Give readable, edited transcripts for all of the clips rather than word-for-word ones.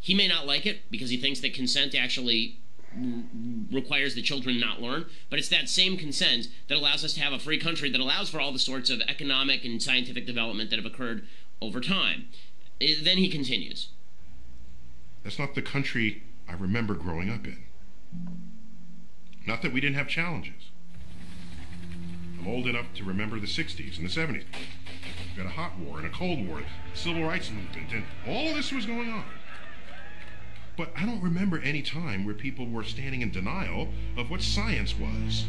He may not like it because he thinks that consent actually requires the children not learn, but it's that same consent that allows us to have a free country that allows for all the sorts of economic and scientific development that have occurred over time. Then he continues. That's not the country I remember growing up in. Not that we didn't have challenges. I'm old enough to remember the 60s and the 70s. We had a hot war and a cold war, the civil rights movement, and all of this was going on. But I don't remember any time where people were standing in denial of what science was.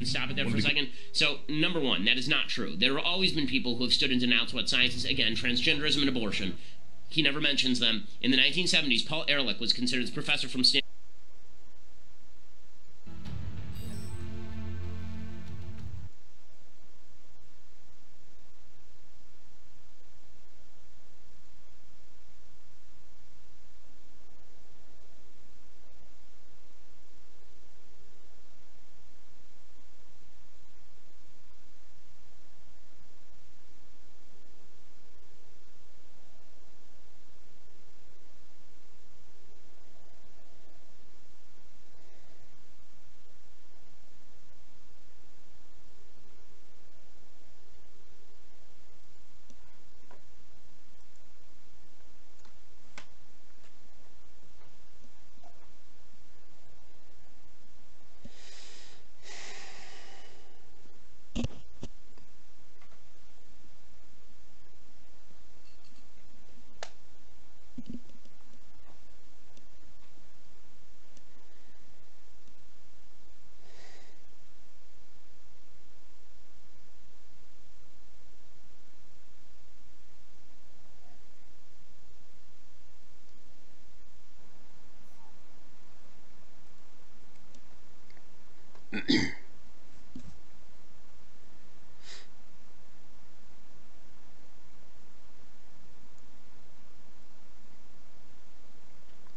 Stop it there for a second. So, number one, that is not true. There have always been people who have stood in denial to what science is. Again, transgenderism and abortion. He never mentions them. In the 1970s, Paul Ehrlich was considered a professor from Stanford.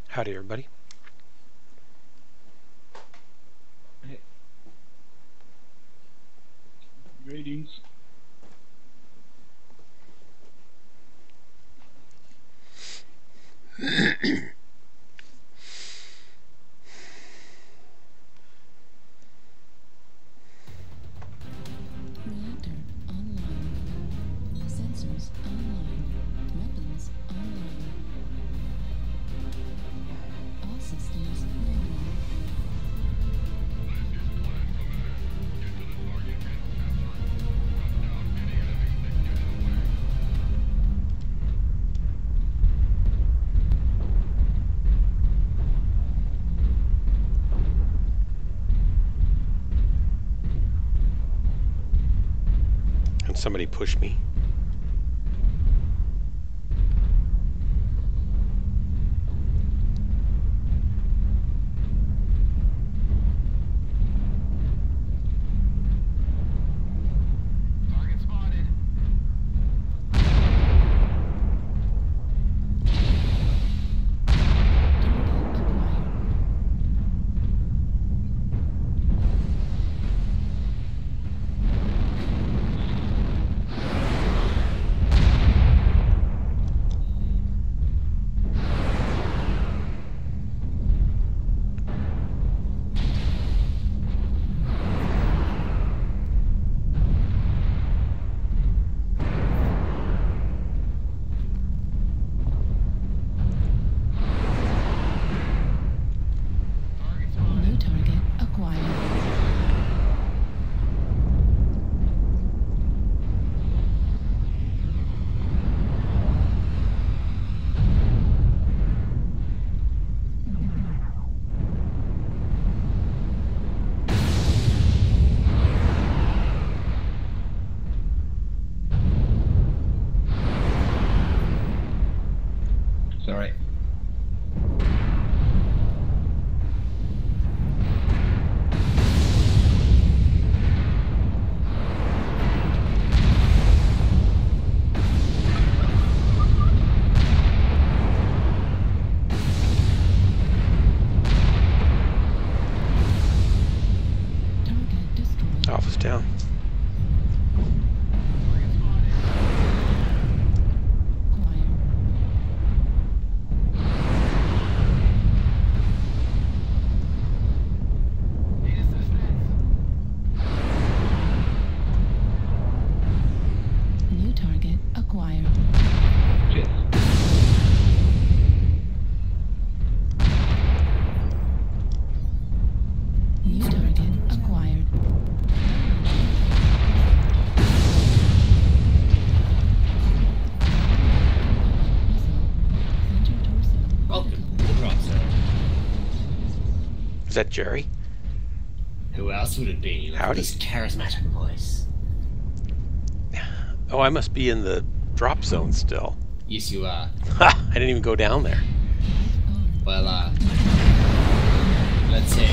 Howdy, everybody. Hey. Greetings. Reactor online. Sensors online. Weapons online. All systems ready. Can somebody push me? Target spotted. Target acquired. Target spotted. New target acquired. It's all right. Target destroyed. Alpha's down. Acquired. Cheers. New target acquired. Center torso. Welcome to the drop zone. Is that Jerry? Who else would it be? With Howdy. this charismatic voice. Oh, I must be in the drop zone still. Yes, you are. Ha! I didn't even go down there. Well, let's say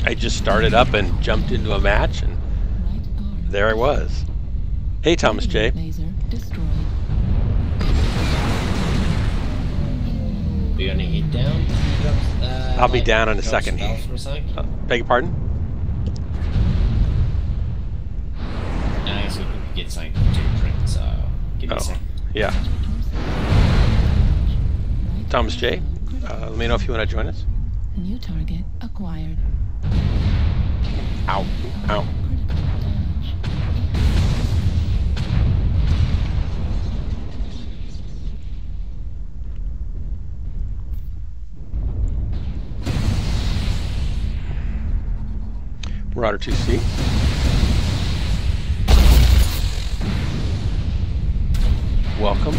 I just started up and jumped into a match, and Right arm. there I was. Hey, Thomas J. Laser destroyed. we're gonna head down. I'll be like, down in a drop second. spells for a sec. Beg your pardon? And I guess we could get something to drink, so give me a Oh, second. yeah. Thomas J. Let me know if you want to join us. New target acquired. Ow. Ow. Critical damage. Marauder 2C. Welcome.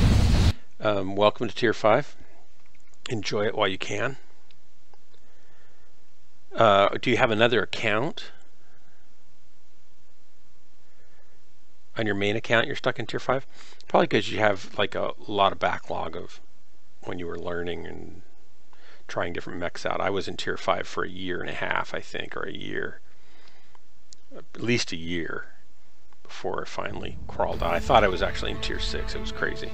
Welcome to Tier 5. Enjoy it while you can. Do you have another account? On your main account, you're stuck in Tier 5? Probably because you have like a lot of backlog of when you were learning and trying different mechs out. I was in Tier 5 for a year and a half, I think, or a year. At least a year before I finally crawled out. I thought I was actually in Tier 6. It was crazy.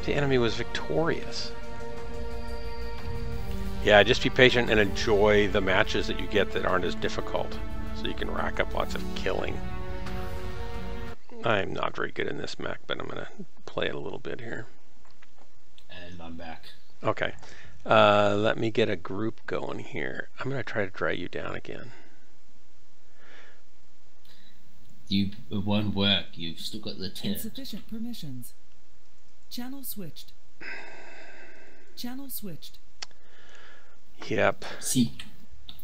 The enemy was victorious. Yeah, just be patient and enjoy the matches that you get that aren't as difficult, so you can rack up lots of killing. I'm not very good in this mech, but I'm going to play it a little bit here. And I'm back. Okay. Let me get a group going here. I'm going to try to drag you down again. It won't work. You've still got the 10. Insufficient permissions. Channel switched. Channel switched. Yep. See,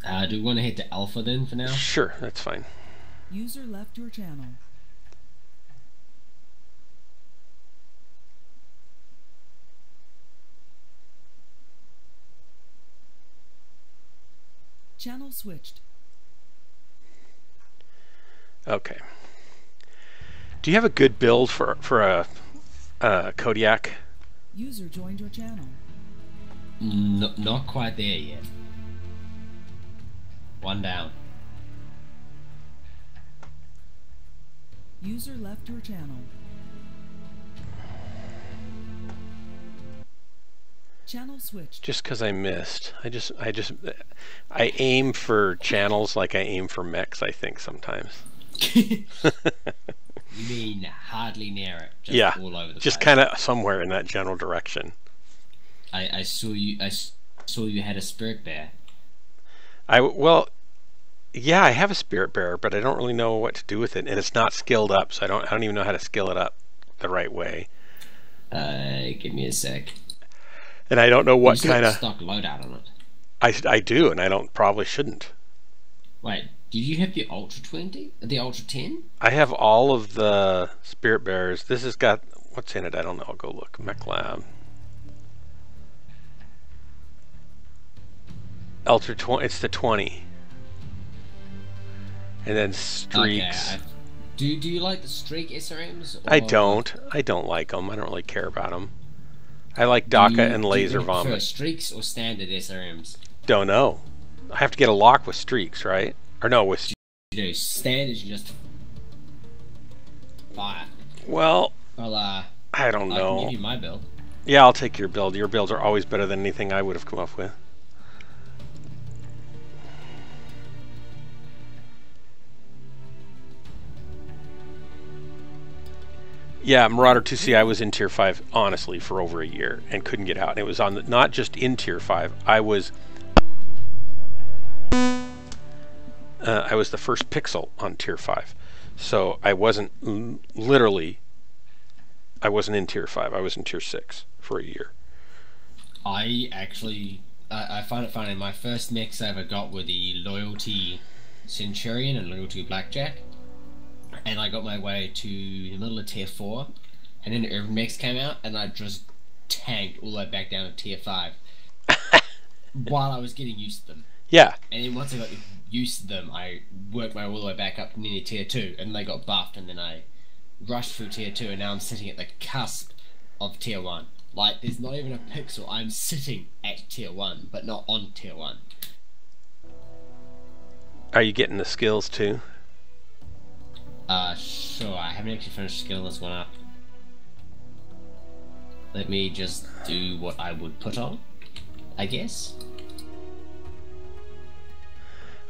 do we want to head to Alpha then for now? Sure, that's fine. User left your channel. Channel switched. Okay. Do you have a good build for a Kodiak? User joined your channel. Not quite there yet. One down. User left your channel. Channel switched. Just because I missed. I aim for channels like I aim for mechs, I think, sometimes. You mean hardly near it? Just Yeah, all over the just place. kind of somewhere in that general direction. I saw you. I saw you had a spirit bear. Well, yeah, I have a spirit bearer, but I don't really know what to do with it, and it's not skilled up, so I don't even know how to skill it up the right way. Give me a sec. And I don't know what You kind got of. stock loadout on it. I do, and I probably shouldn't. Wait, did you have the Ultra 20? The Ultra 10? I have all of the spirit bearers. This has got what's in it. I don't know. I'll go look. Mech Lab. Ultra 20. It's the 20. And then streaks. Okay, do you like the streak SRMs? I don't. I don't like them. I don't really care about them. I like DACA and laser Do you prefer vomit. streaks or standard SRMs? Don't know. I have to get a lock with streaks, right? Or no, with. You know, standard you just fire. Well, Well, I don't I can know. give you my build. Yeah, I'll take your build. Your builds are always better than anything I would have come up with. Yeah, Marauder 2C, I was in Tier 5, honestly, for over a year and couldn't get out. And it was on not just in Tier 5, I was the first pixel on Tier 5. So I wasn't literally. I wasn't in tier 5. I was in tier 6 for a year. I actually, I find it funny. My first mechs I ever got were the Loyalty Centurion and Loyalty Blackjack, and I got my way to the middle of tier 4, and then Urban Mechs came out, and I just tanked all the way back down to tier 5 while I was getting used to them. Yeah. And then once I got used to them, I worked my way all the way back up to nearly tier 2, and they got buffed, and then I rushed through tier 2, and now I'm sitting at the cusp of tier 1. Like, there's not even a pixel. I'm sitting at tier 1, but not on tier 1. Are you getting the skills too? Sure. I haven't actually finished skilling this one up. Let me just do what I would put on, I guess.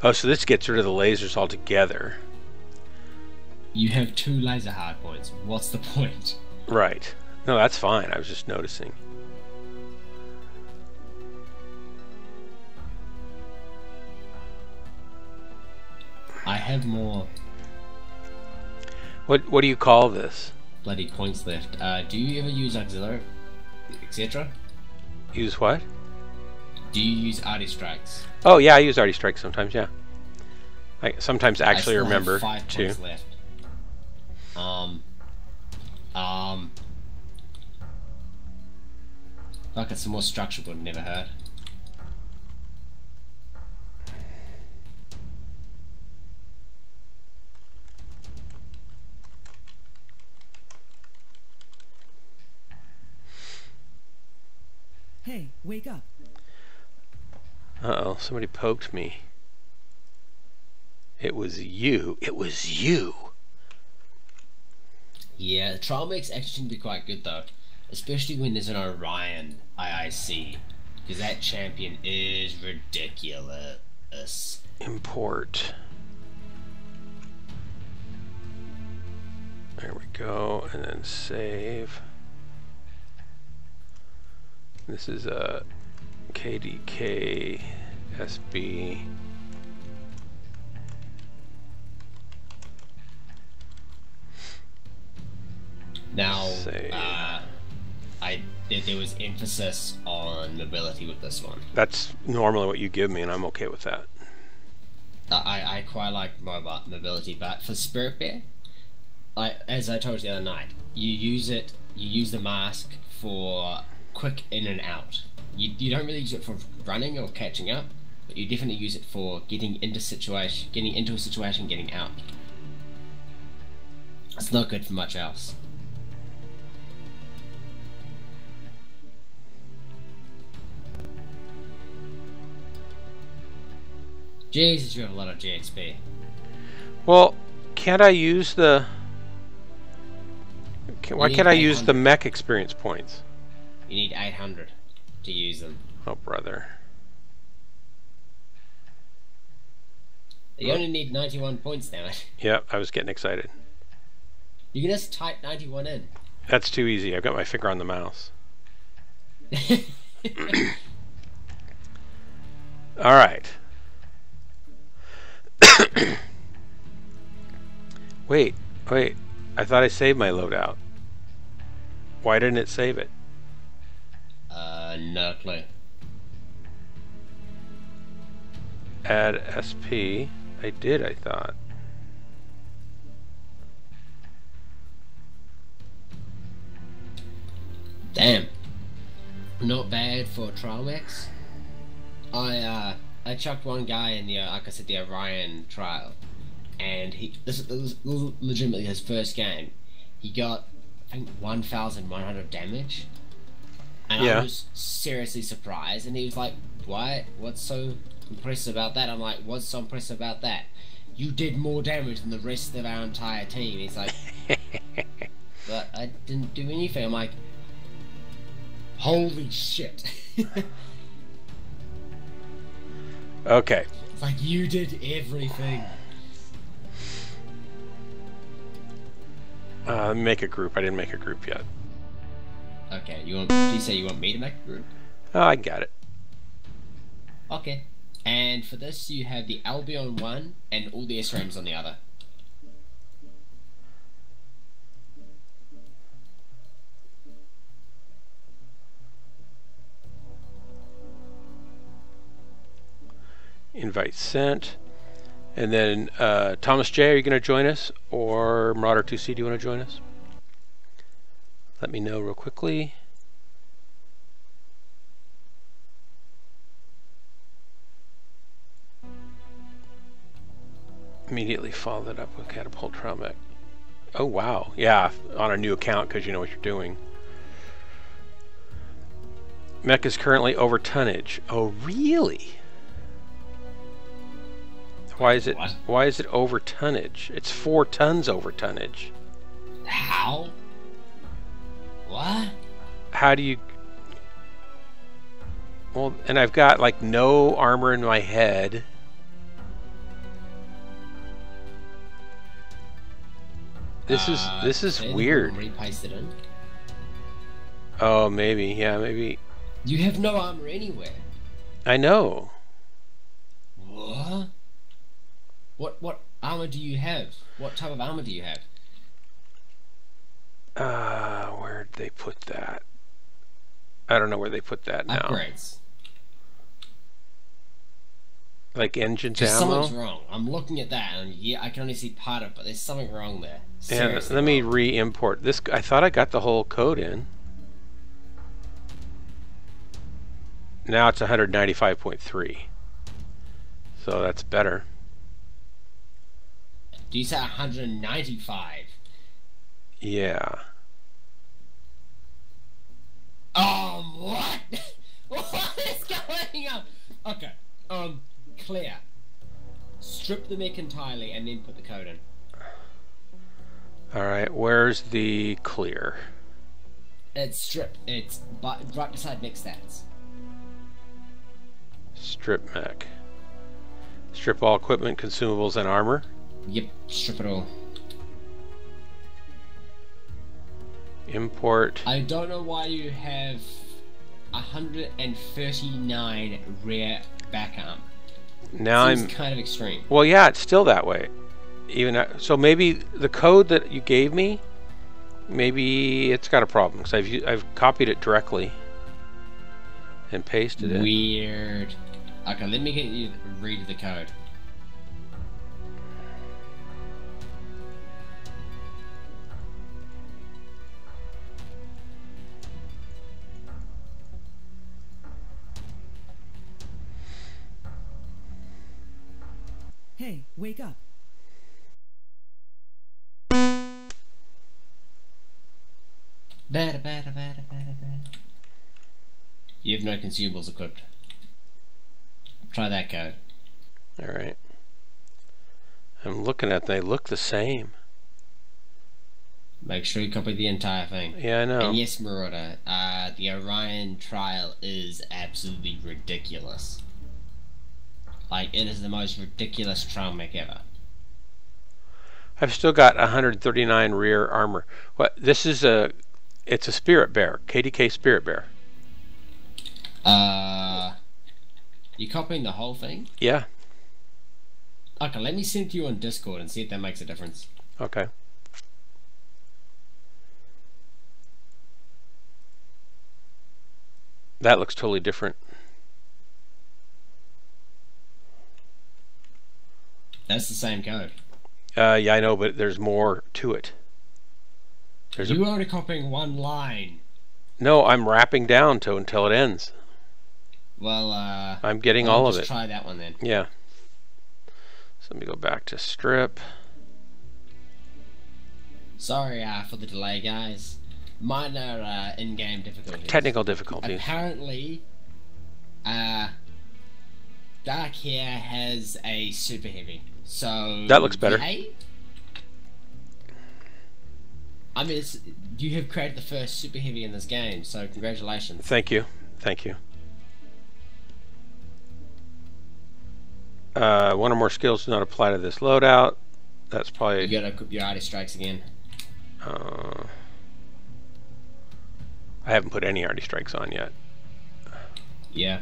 Oh, so this gets rid of the lasers altogether. You have 2 laser hard points. What's the point? Right. No, that's fine. I was just noticing. I have more What do you call this? bloody points left. Do you ever use auxiliary, etc.? Use what? Do you use arty strikes? Oh yeah, I use Arty Strike sometimes. Yeah. I sometimes I actually still remember have 5 too. points left. Fuck it, some more structure would never hurt. Hey, wake up. Uh-oh, somebody poked me. It was you. It was you. Yeah, the trial mechs actually seem to be quite good though. Especially when there's an Orion IIC. Because that champion is ridiculous. Import. There we go, and then save. This is a KDK SB. Now, Save. there was emphasis on mobility with this one. That's normally what you give me, and I'm okay with that. I quite like mobility, but for Spirit Bear, as I told you the other night, you use the mask for quick in and out. You don't really use it for running or catching up, but you definitely use it for getting into a situation, getting out. It's not good for much else. Jesus, you have a lot of GXP. Well, can't I use the... Why need can't I use the 800. mech experience points? You need 800 to use them. Oh, brother. You only need 91 points now. Yep, I was getting excited. You can just type 91 in. That's too easy. I've got my finger on the mouse. All right. Wait. I thought I saved my loadout. Why didn't it save it? No clue. Add SP. I did, I thought. Damn. Not bad for trial mechs. I chucked one guy in the, like I said, the Orion trial, and this was legitimately his first game. He got, I think, 1,100 damage, and Yeah. I was seriously surprised. And he was like, "What? What's so impressive about that?" I'm like, "What's so impressive about that? You did more damage than the rest of our entire team." He's like, "But I didn't do anything." I'm like, "Holy shit!" Okay. It's like, you did everything. Make a group. I didn't make a group yet. Okay, do you say you want me to make a group? Oh, I got it. Okay. And for this, you have the Albion one and all the SRAMs on the other. Invite sent. And then Thomas J, are you going to join us? Or Marauder 2C, do you want to join us? Let me know real quickly. Immediately follow that up with Catapult Trial Mech. Oh wow, yeah, on a new account because you know what you're doing. Mech is currently over tonnage. Oh really? Why is it? What? Why is it over tonnage? It's 4 tons over tonnage. How? What? How do you? Well, and I've got like no armor in my head. This is weird. Repaste it in. Oh, maybe, yeah, maybe. You have no armor anywhere. I know. What? What armor do you have? What type of armor do you have? Where'd they put that? I don't know where they put that now. Upgrades. Like engines, Because ammo? something's wrong. I'm looking at that, and yeah, I can only see part of it, but there's something wrong there. Yeah, Seriously let me wrong. re-import this. I thought I got the whole code in. Now it's 195.3. So that's better. Do you say 195? Yeah. What? What is going on? Okay, clear. Strip the mech entirely and then put the code in. Alright, where's the clear? It's strip. It's right beside mech stats. Strip mech. Strip all equipment, consumables, and armor. Yep, strip it all. Import. I don't know why you have 139 rare back arm. Now Seems I'm kind of extreme. well, yeah, it's still that way. Even so, maybe the code that you gave me, maybe it's got a problem because I've copied it directly and pasted it. Weird. Okay, let me get you to read the code. Hey, wake up. Bada. You have no consumables equipped. Try that code. All right. I'm looking at them. They look the same. Make sure you copy the entire thing. Yeah, I know. And yes, Marauder, the Orion trial is absolutely ridiculous. Like, it is the most ridiculous trial mech ever. I've still got 139 rear armor. What? This is it's a Spirit Bear, KDK Spirit Bear. You copying the whole thing? Yeah. Okay, let me send it to you on Discord and see if that makes a difference. Okay. That looks totally different. That's the same code. Yeah, I know, but there's more to it. There's You were only copying one line. No, I'm wrapping down until it ends. Well, I'm getting I'll all of just it. try that one then. Yeah. So let me go back to strip. Sorry for the delay, guys. Minor in-game difficulties. Technical difficulties. Apparently, Dark Hair has a super heavy. So That looks better. yay. I mean, you have created the first super heavy in this game, so congratulations. Thank you. Thank you. One or more skills do not apply to this loadout. That's probably... You gotta equip your artist strikes again. I haven't put any arty strikes on yet. Yeah.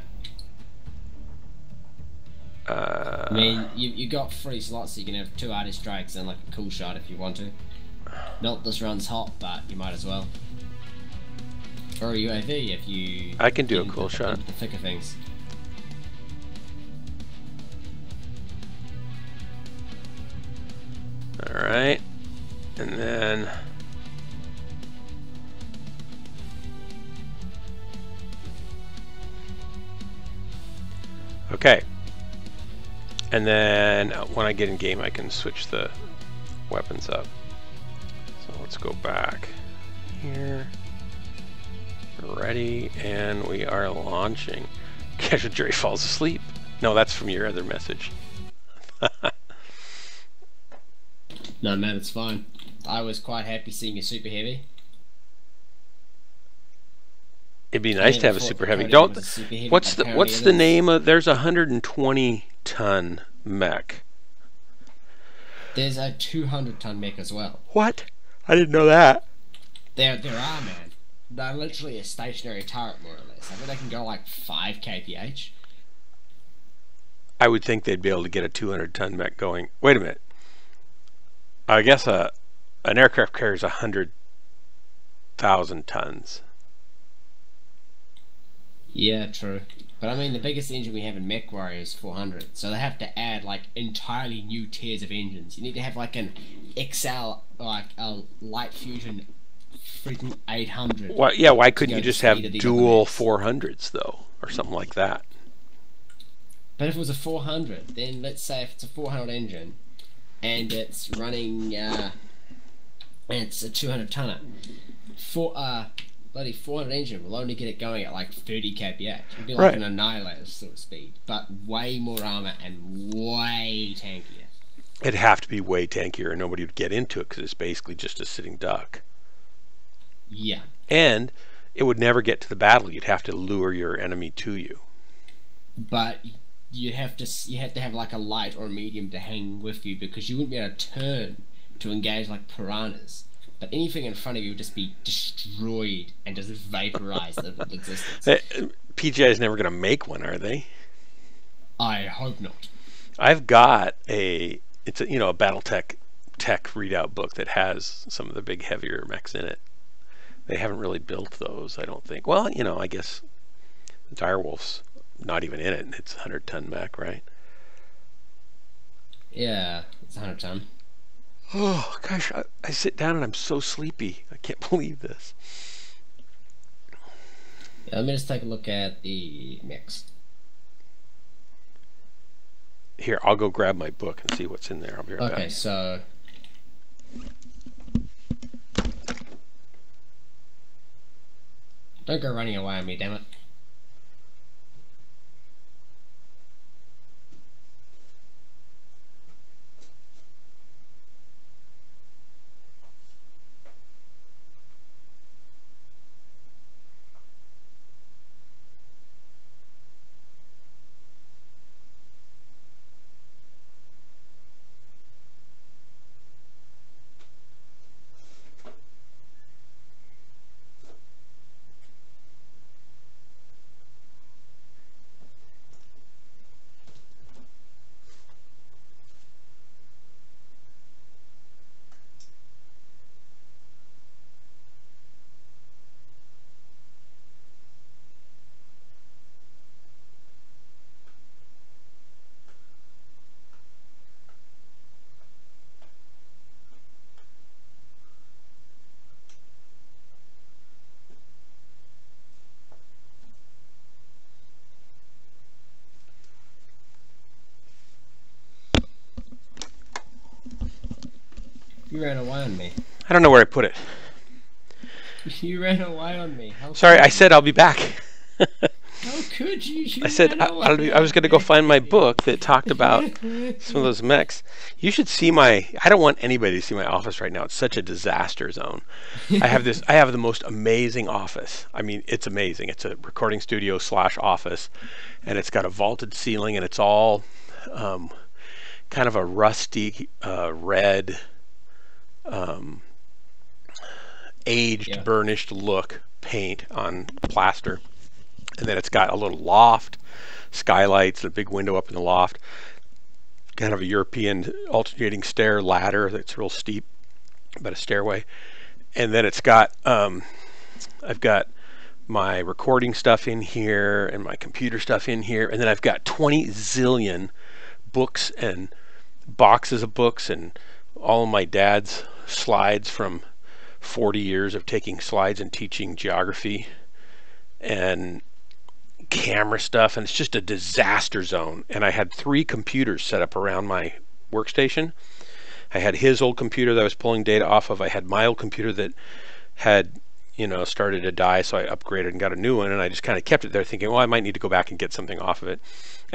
I mean, you got 3 slots, so you can have 2 artist strikes and like a cool shot if you want to. Not this run's hot, but you might as well. Or a UAV if you... I can do a get cool into shot. The thick of things. All right, and then okay, and then when I get in game, I can switch the weapons up. So let's go back here. Ready, and we are launching. Casual Jerry falls asleep. No, that's from your other message. No, man, it's fine. I was quite happy seeing a super heavy. It'd be nice to have a super heavy. Don't. What's the name of? There's a 120-ton mech. There's a 200-ton mech as well. What? I didn't know that. There are, man. They're literally a stationary turret, more or less. I think they can go like 5 kph. I would think they'd be able to get a 200-ton mech going. Wait a minute. I guess an aircraft carries 100,000 tons. Yeah, true. But I mean, the biggest engine we have in Mech Warrior is 400, so they have to add like entirely new tiers of engines. You need to have like an XL, like a light fusion freaking 800. Well, yeah, why couldn't you just have dual 400s though, or something like that? But if it was a 400, then let's say if it's a 400 engine and it's running, it's a 200 tonner, bloody 400 engine will only get it going at like 30 kph. It'd be like an Annihilator sort of speed, but way more armor and way tankier. It'd have to be way tankier, and nobody would get into it because it's basically just a sitting duck. Yeah. And it would never get to the battle. You'd have to lure your enemy to you. But you have to have like a light or a medium to hang with you, because you wouldn't be able to turn to engage like piranhas. But anything in front of you would just be destroyed and just vaporized of existence. PGI is never going to make one, are they? I hope not. I've got a BattleTech readout book that has some of the big heavier mechs in it. They haven't really built those, I don't think. Well, I guess the Direwolf's not even in it, and it's a 100-ton mech, right? Yeah, it's 100-ton. Oh, gosh, I sit down and I'm so sleepy. I can't believe this. Yeah, let me just take a look at the mix. Here, I'll go grab my book and see what's in there. I'll be right back. Okay, so... Don't go running away on me, damn it. You ran away on me. I don't know where I put it. You ran away on me. Sorry, I said I'll be back. How could you? I said I was going to go find my book that talked about some of those mechs. You should see I don't want anybody to see my office right now. It's such a disaster zone. I have the most amazing office. I mean, it's amazing. It's a recording studio / office, and it's got a vaulted ceiling, and it's all kind of a rusty red, aged, burnished look paint on plaster. And then it's got a little loft, skylights, a big window up in the loft, kind of a European alternating stair ladder that's real steep, but a stairway. And then it's got, I've got my recording stuff in here and my computer stuff in here. And then I've got 20 zillion books and boxes of books and all of my dad's slides from 40 years of taking slides and teaching geography and camera stuff, and it's just a disaster zone. And I had 3 computers set up around my workstation. I had his old computer that I was pulling data off of. I had my old computer that had, you know, started to die, so I upgraded and got a new one, and I just kind of kept it there thinking, well, I might need to go back and get something off of it.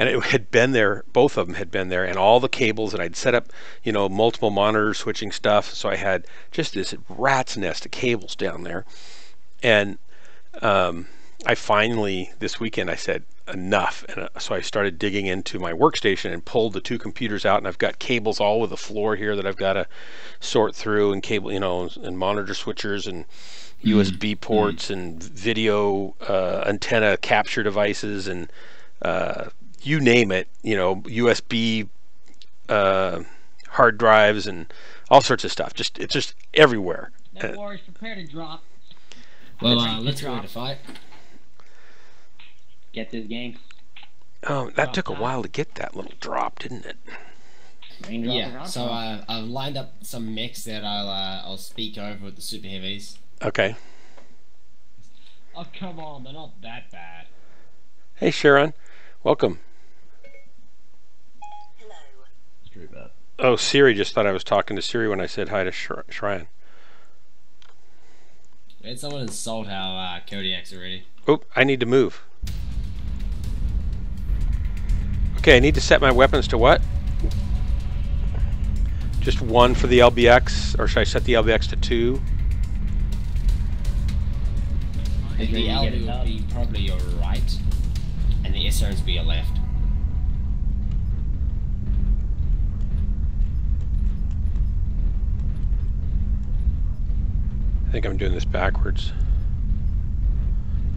And it had been there, both of them had been there, and all the cables, and I'd set up, you know, multiple monitor switching stuff, so I had just this rat's nest of cables down there. And I finally, this weekend, I said, enough. And so I started digging into my workstation and pulled the 2 computers out, and I've got cables all over the floor here that I've got to sort through, and cable, you know, and monitor switchers and USB ports and video antenna capture devices and you name it, you know, USB hard drives and all sorts of stuff. It's just everywhere. No worries, prepare to drop. Well, let's go to fight. Get this game. Oh, that took a while to get that little drop, didn't it? Yeah. So I've lined up some mechs that I'll speak over with the super heavies. Okay. Oh come on, they're not that bad. Hey Sharon, welcome. It's pretty bad. Oh, Siri just thought I was talking to Siri when I said hi to Shrine. We had someone insult our Kodiaks already. Oop, I need to move. Okay, I need to set my weapons to what? Just 1 for the LBX, or should I set the LBX to 2? The LB will be probably your right, and the SRs will be your left. I think I'm doing this backwards.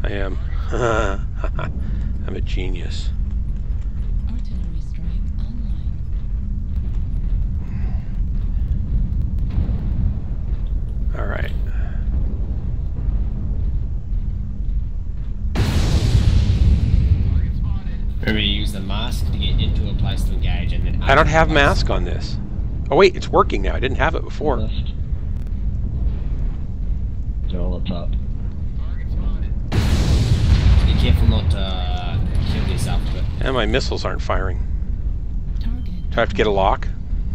I am. I'm a genius. Artillery strike online. All right. Remember, you use the mask to get into a place to engage, and then I don't have mask on this. Oh wait, it's working now. I didn't have it before. They're all up top. Be careful not to kill yourself with it. And my missiles aren't firing. Target. Do I have to get a lock?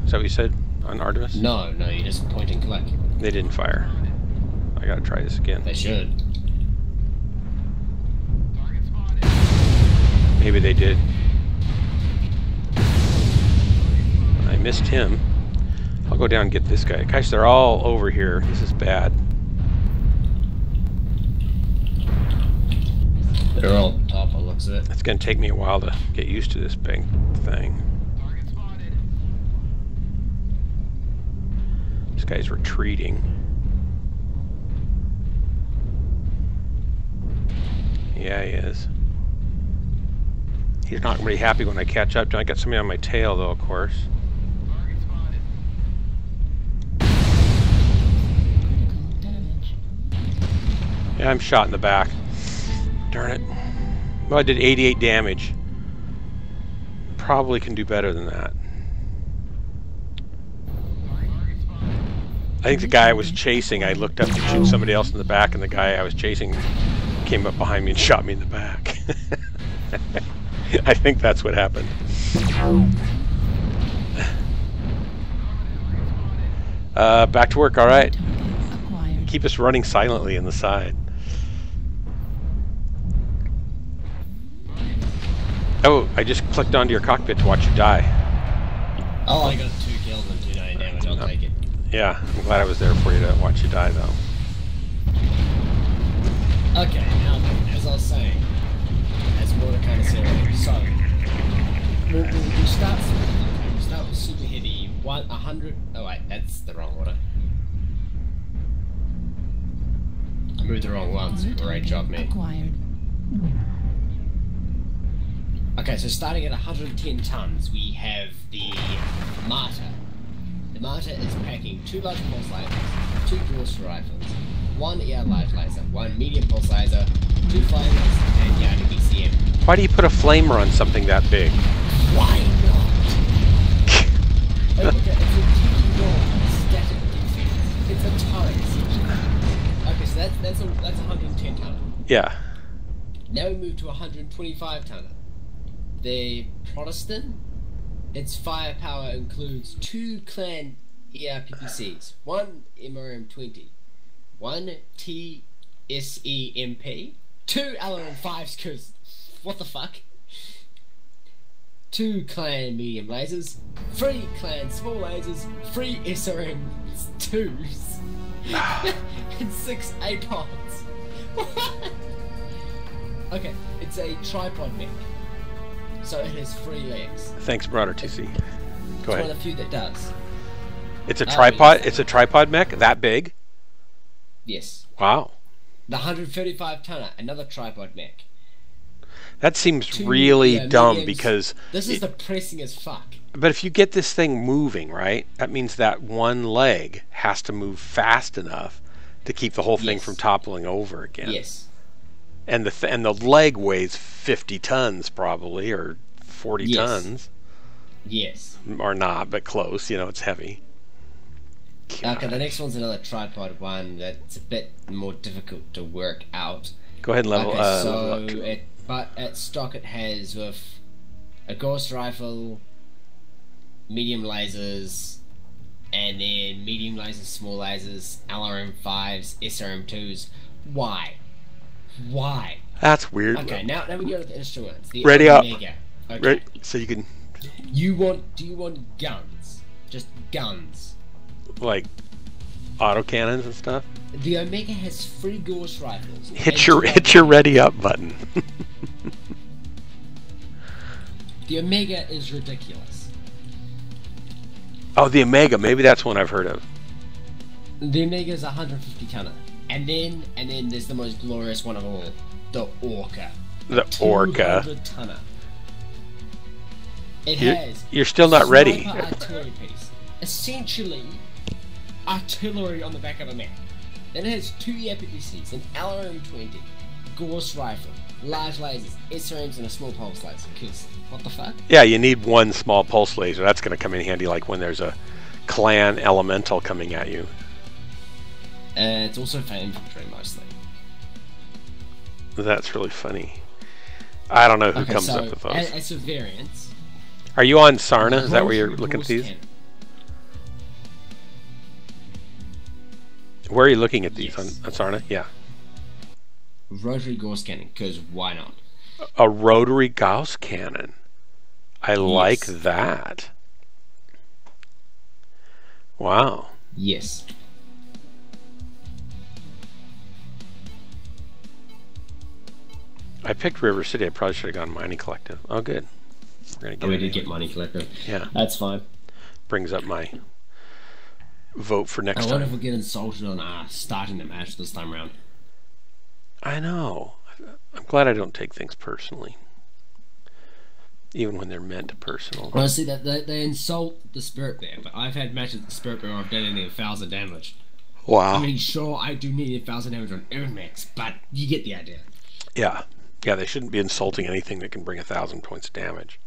Is that what you said on Artemis? No, you just point and click. They didn't fire. I gotta try this again. They should. Maybe they did. I missed him. I'll go down and get this guy. Gosh, they're all over here. This is bad. They're all top, by the looks of it. It's gonna take me a while to get used to this big thing. This guy's retreating. Yeah, he is. He's not really happy when I catch up. I got somebody on my tail, though, of course. Critical damage. Yeah, I'm shot in the back. Darn it. Well, I did 88 damage. Probably can do better than that. I think the guy I was chasing, I looked up to shoot somebody else in the back, and the guy I was chasing came up behind me and shot me in the back. I think that's what happened. Back to work, alright. Target acquired. Keep us running silently in the side. Oh, I just clicked onto your cockpit to watch you die. Oh, I got 2 kills and 2 damage, I'll take it. Yeah, I'm glad I was there for you to watch you die, though. Okay, now then, as I was saying, as more to kind of say, so we start with super heavy 100. Oh wait, that's the wrong order. I moved the wrong ones. Great job, mate. Acquired. Okay, so starting at 110 tons, we have the Marauder. The Marauder is packing 2 large pulse lasers, 2 Gauss rifles, 1 air light laser, 1 medium pulse laser, 2 flamers, and Yarny BCM. Why do you put a flamer on something that big? Why not? Okay, it's a TD the turrets. Okay, so that's 110 tonner. Yeah. Now we move to 125 tonner. The Protestant, its firepower includes 2 clan ERPPCs, 1 MRM-20, 1 TSEMP, 2 LRM-5s, cause what the fuck? 2 clan medium lasers, 3 clan small lasers, 3 SRM-2s, and 6 APODs. What? Okay, it's a tripod mech, so it has 3 legs. Thanks, Marauder TC. Go It's ahead. one of the few that does. It's a tripod. yes. It's a tripod mech that big. Yes. Wow. The 135 tonner, another tripod mech. That seems 2 really dumb mediums. because. This is depressing as fuck. But if you get this thing moving, right, that means that one leg has to move fast enough to keep the whole thing Yes. from toppling over again. Yes. And the leg weighs 50 tons probably, or 40 Yes. tons, Yes. or not, but close. You know, it's heavy. Okay, the next one's another tripod one that's a bit more difficult to work out. Go ahead and level, Okay, level so up to it. but at stock it has with a ghost rifle, medium lasers, and then medium lasers, small lasers, LRM-5s, SRM-2s. Why? Why? That's weird. Okay, now we go to the instruments. The Ready up. Omega. Okay. Right, so you can Do you want guns? Just guns. like autocannons and stuff. The Omega has 3 ghost rifles. Hit and your ready up button. The Omega is ridiculous. Oh, the Omega. Maybe that's one I've heard of. The Omega is 150 tonner. And then there's the most glorious one of all, the Orca. The Orca. 200 tonner. It You're- has you're still not ready. sniper artillery piece. Essentially artillery on the back of a mech. Then it has 2 EPPCs, an LRM-20, ghost rifle, large lasers, SRMs, and a small pulse laser. Cause what the fuck? Yeah, you need one small pulse laser. That's going to come in handy, like when there's a clan elemental coming at you. It's also for infantry mostly. That's really funny. I don't know who Okay, comes so up with those. as a variance, Are you on Sarna? Is that where you're rotary looking at ghost these? cannon. Where are you looking at these? Yes. On Sarna? Yeah. Rotary Gauss cannon, because why not? A rotary Gauss cannon. I like Yes. that. Wow. Yes. I picked River City. I probably should have gone Mining Collective. Oh, good. We're gonna Oh, we it did anyway. get money collected. Yeah. That's fine. Brings up my vote for I next wonder if time. we'll get insulted on starting the match this time around. I know. I'm glad I don't take things personally. Even when they're meant personal. Honestly, that they insult the Spirit Bear, but I've had matches with the Spirit Bear where I've done only 1,000 damage. Wow. I mean, sure, I do need 1,000 damage on every mix, but you get the idea. Yeah. Yeah, they shouldn't be insulting anything that can bring 1,000 points of damage.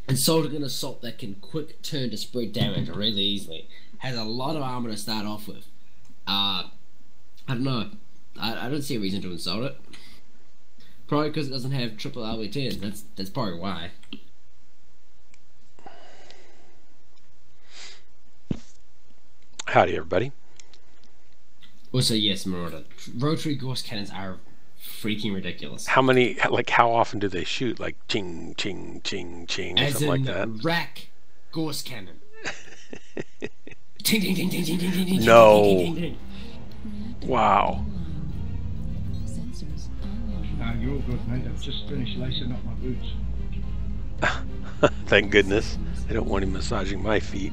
Insulting an assault that can quick turn to spread damage really easily. Has a lot of armor to start off with. I don't know. I don't see a reason to insult it. Probably because it doesn't have triple LB10. That's probably why. Howdy, everybody. Also, yes, Marauder. Rotary Gauss cannons are freaking ridiculous. How many, like, how often do they shoot? Like, ching, ching, ching, ching, or As something in like that? rack Gauss cannon. Ting, ting, ting, ting, ting, ting, ting, ting, No. ting, ting, ting, ting. Wow. Sensors online. You're good, mate. I've just finished lacing up my boots. Thank goodness. I don't want him massaging my feet.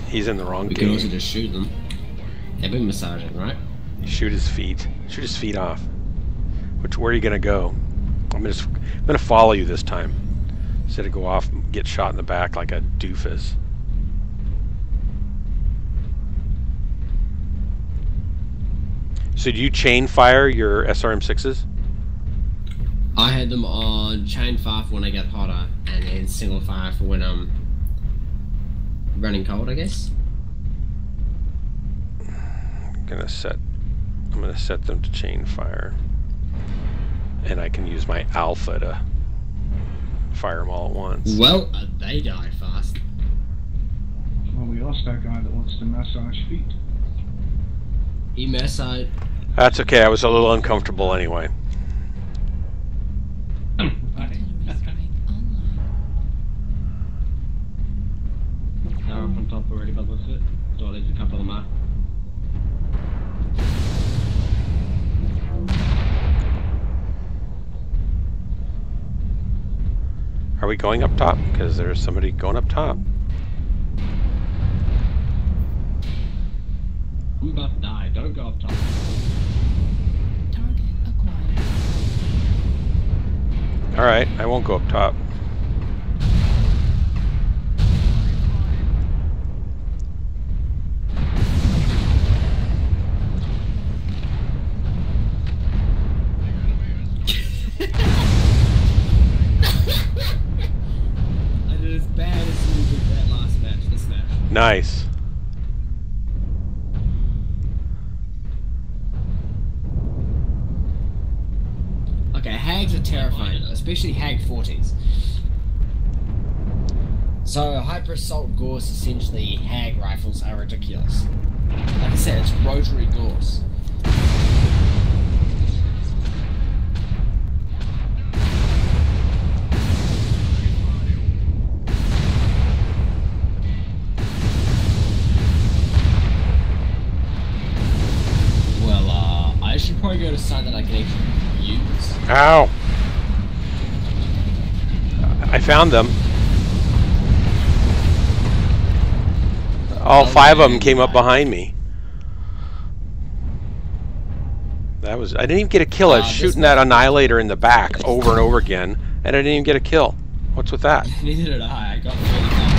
He's in the wrong We can also game. just shoot them. They've been massaging, right? Shoot his feet. Shoot his feet off. Where are you gonna go? I'm gonna follow you this time, instead of go off and get shot in the back like a doofus. So do you chain fire your SRM6s? I had them on chain fire for when I got hotter, and then single fire for when running cold, I guess. I'm gonna set them to chain fire, and I can use my alpha to fire them all at once. Well, they die fast. Well, we lost that guy that wants to massage feet. He massage. That's okay. I was a little uncomfortable anyway. Artillery strike online. They're up on top already, but looks of it. So there's a couple of them are. Are we going up top? Because there's somebody going up top. I'm about to die. Don't go up top. Target acquired. Alright, I won't go up top. I did as bad as you did that last match, this match. Nice. Okay, hags are terrifying, especially hag 40s. So, hyper assault Gauss, essentially, hag rifles are ridiculous. Like I said, it's rotary Gauss. Well, I should probably go to site that I can actually use. Ow! I found them. All 5 of them came up behind me. That was... I didn't even get a kill. I was shooting that Annihilator in the back over and over again, and I didn't even get a kill. What's with that? Neither did I. I got really bad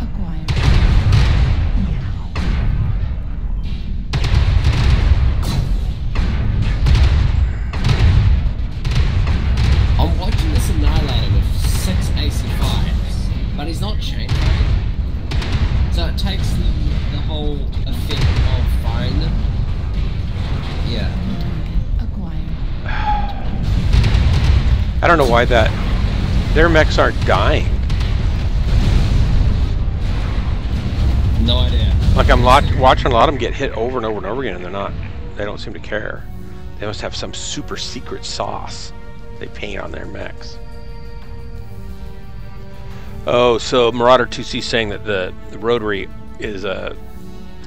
Acquired. damage. I'm watching this Annihilator with 6 AC5s, but he's not chain trained. So it takes the whole effect of firing them. Yeah. Acquired. I don't know why that... Their mechs aren't dying. No idea. Like I'm watching a lot of them get hit over and over and over again, and they're not... They don't seem to care. They must have some super secret sauce they paint on their mechs. Oh, so Marauder 2C saying that the rotary is a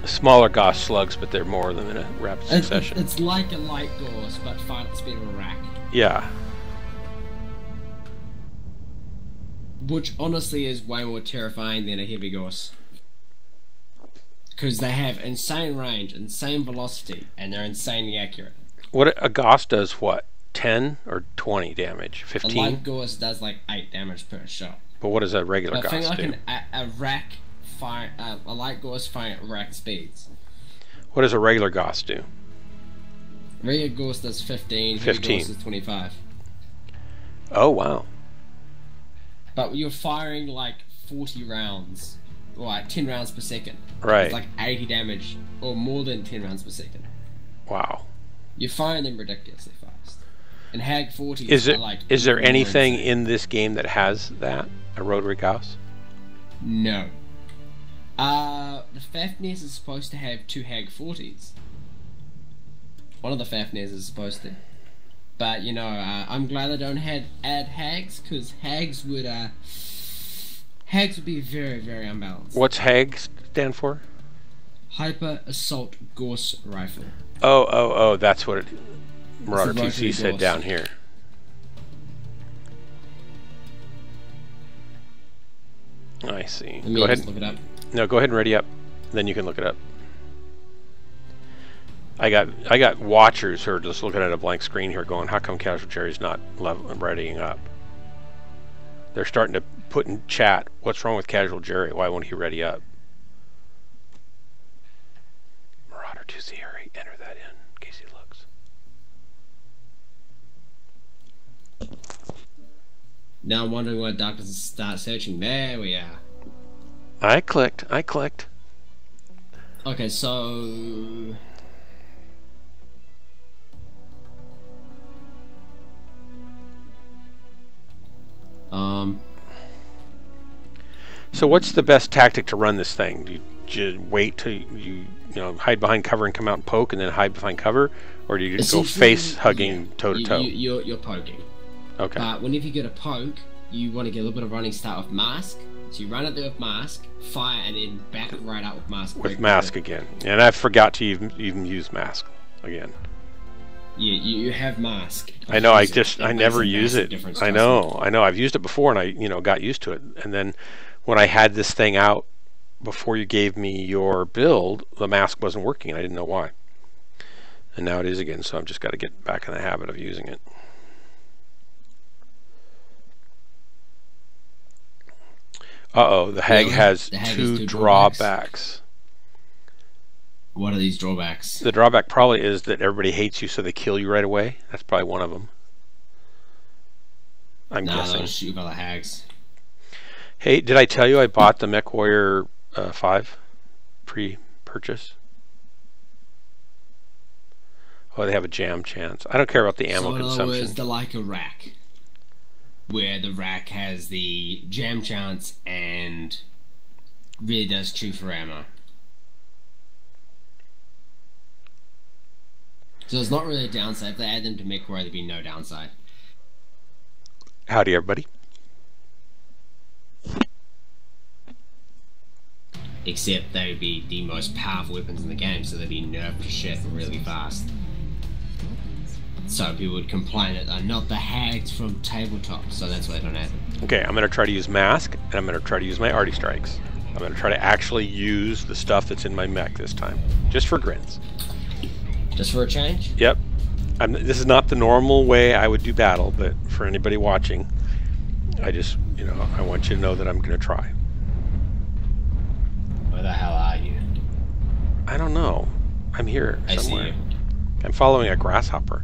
smaller Gauss slugs, but they're more of them in a rapid succession. It's like a light Gauss, but fire at the speed of a rack. Yeah. Which honestly is way more terrifying than a heavy Gauss. Because they have insane range, insane velocity, and they're insanely accurate. What a Gauss does what? 10 or 20 damage? A 15? light Gauss does like 8 damage per shot. But what does a regular But think Gauss like do? a rack fire, a light Gauss firing at rack speeds. What does a regular Gauss do? Regular Gauss does 15, 15. heavy Gauss is 25. Oh, wow. But you're firing like 40 rounds, or like 10 rounds per second. Right. It's like 80 damage, or more than 10 rounds per second. Wow. You're firing them ridiculously fast. And Hag 40s Is are like... there more anything insane. in this game that has that? A rotary Gauss? No. The Fafnir's is supposed to have 2 Hag 40s. One of the Fafnir's is supposed to. But, you know, I'm glad they don't add Hags, because Hags would be very, very unbalanced. What's HAG stand for? Hyper Assault Gauss Rifle. Oh, that's what it... Marauder It's a 2C rotary said Gauss. down here. I see. Let me Go ahead. just look it up. No, go ahead and ready up. Then you can look it up. I got watchers who are just looking at a blank screen here going, how come Casual Jerry's not readying up? They're starting to put in chat, what's wrong with Casual Jerry? Why won't he ready up? Marauder 2C, hurry, enter that in case he looks. Now I'm wondering why Doc doesn't start searching. There we are. I clicked. I clicked. Okay, so... So what's the best tactic to run this thing? Do you just wait till you hide behind cover and come out and poke, and then hide behind cover, or do you just go face hugging toe to toe? You're poking. Okay. But whenever you get a poke, you want to get a little bit of running start with mask. So you run at there with mask, fire, and then back right out with mask. With mask again, and I forgot to even use mask again. You have mask. I know. I never use it. I know. I've used it before, and I got used to it. And then when I had this thing out before you gave me your build, the mask wasn't working, and I didn't know why. And now it is again. So I've just got to get back in the habit of using it. Uh-oh, the hag has two drawbacks. What are these drawbacks? The drawback probably is that everybody hates you, so they kill you right away. That's probably one of them. I'm guessing. They'll shoot by the hags. Hey, did I tell you I bought the MechWarrior 5 pre-purchase? Oh, they have a jam chance. I don't care about the ammo consumption. So in other words, they're like a rack, where the rack has the jam chance and really does chew for ammo. So it's not really a downside. If they add them to MechWarrior, there'd be no downside. Howdy, everybody. Except they would be the most powerful weapons in the game, so they'd be nerfed to shit really fast. So people would complain that they're not the hags from tabletop, so that's why they don't add them. Okay, I'm going to try to use mask, and I'm going to try to use my arty strikes. I'm going to try to actually use the stuff that's in my mech this time, just for grins. Just for a change? Yep. This is not the normal way I would do battle, but for anybody watching, I just, I want you to know that I'm going to try. Where the hell are you? I don't know. I'm here somewhere. I see you. I'm following a grasshopper.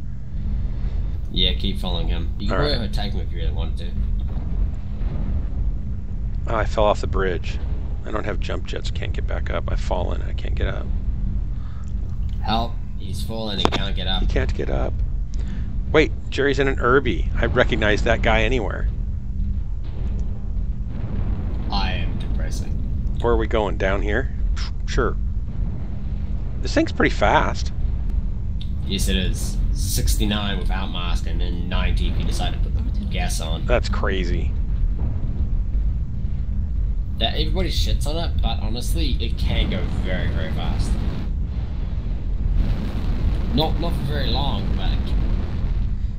Yeah, keep following him. You can probably attack him if you really wanted to. Oh, I fell off the bridge. I don't have jump jets. Can't get back up. I've fallen. I can't get up. Help. He's fallen. He can't get up. He can't get up. Wait, Jerry's in an Irby. I recognize that guy anywhere. I am depressing. Where are we going? Down here? Sure. This thing's pretty fast. Yes, it is. 69 without mask, and then 90 if you decide to put the gas on. That's crazy. That everybody shits on it, but honestly, it can go very, very fast. Not for very long, but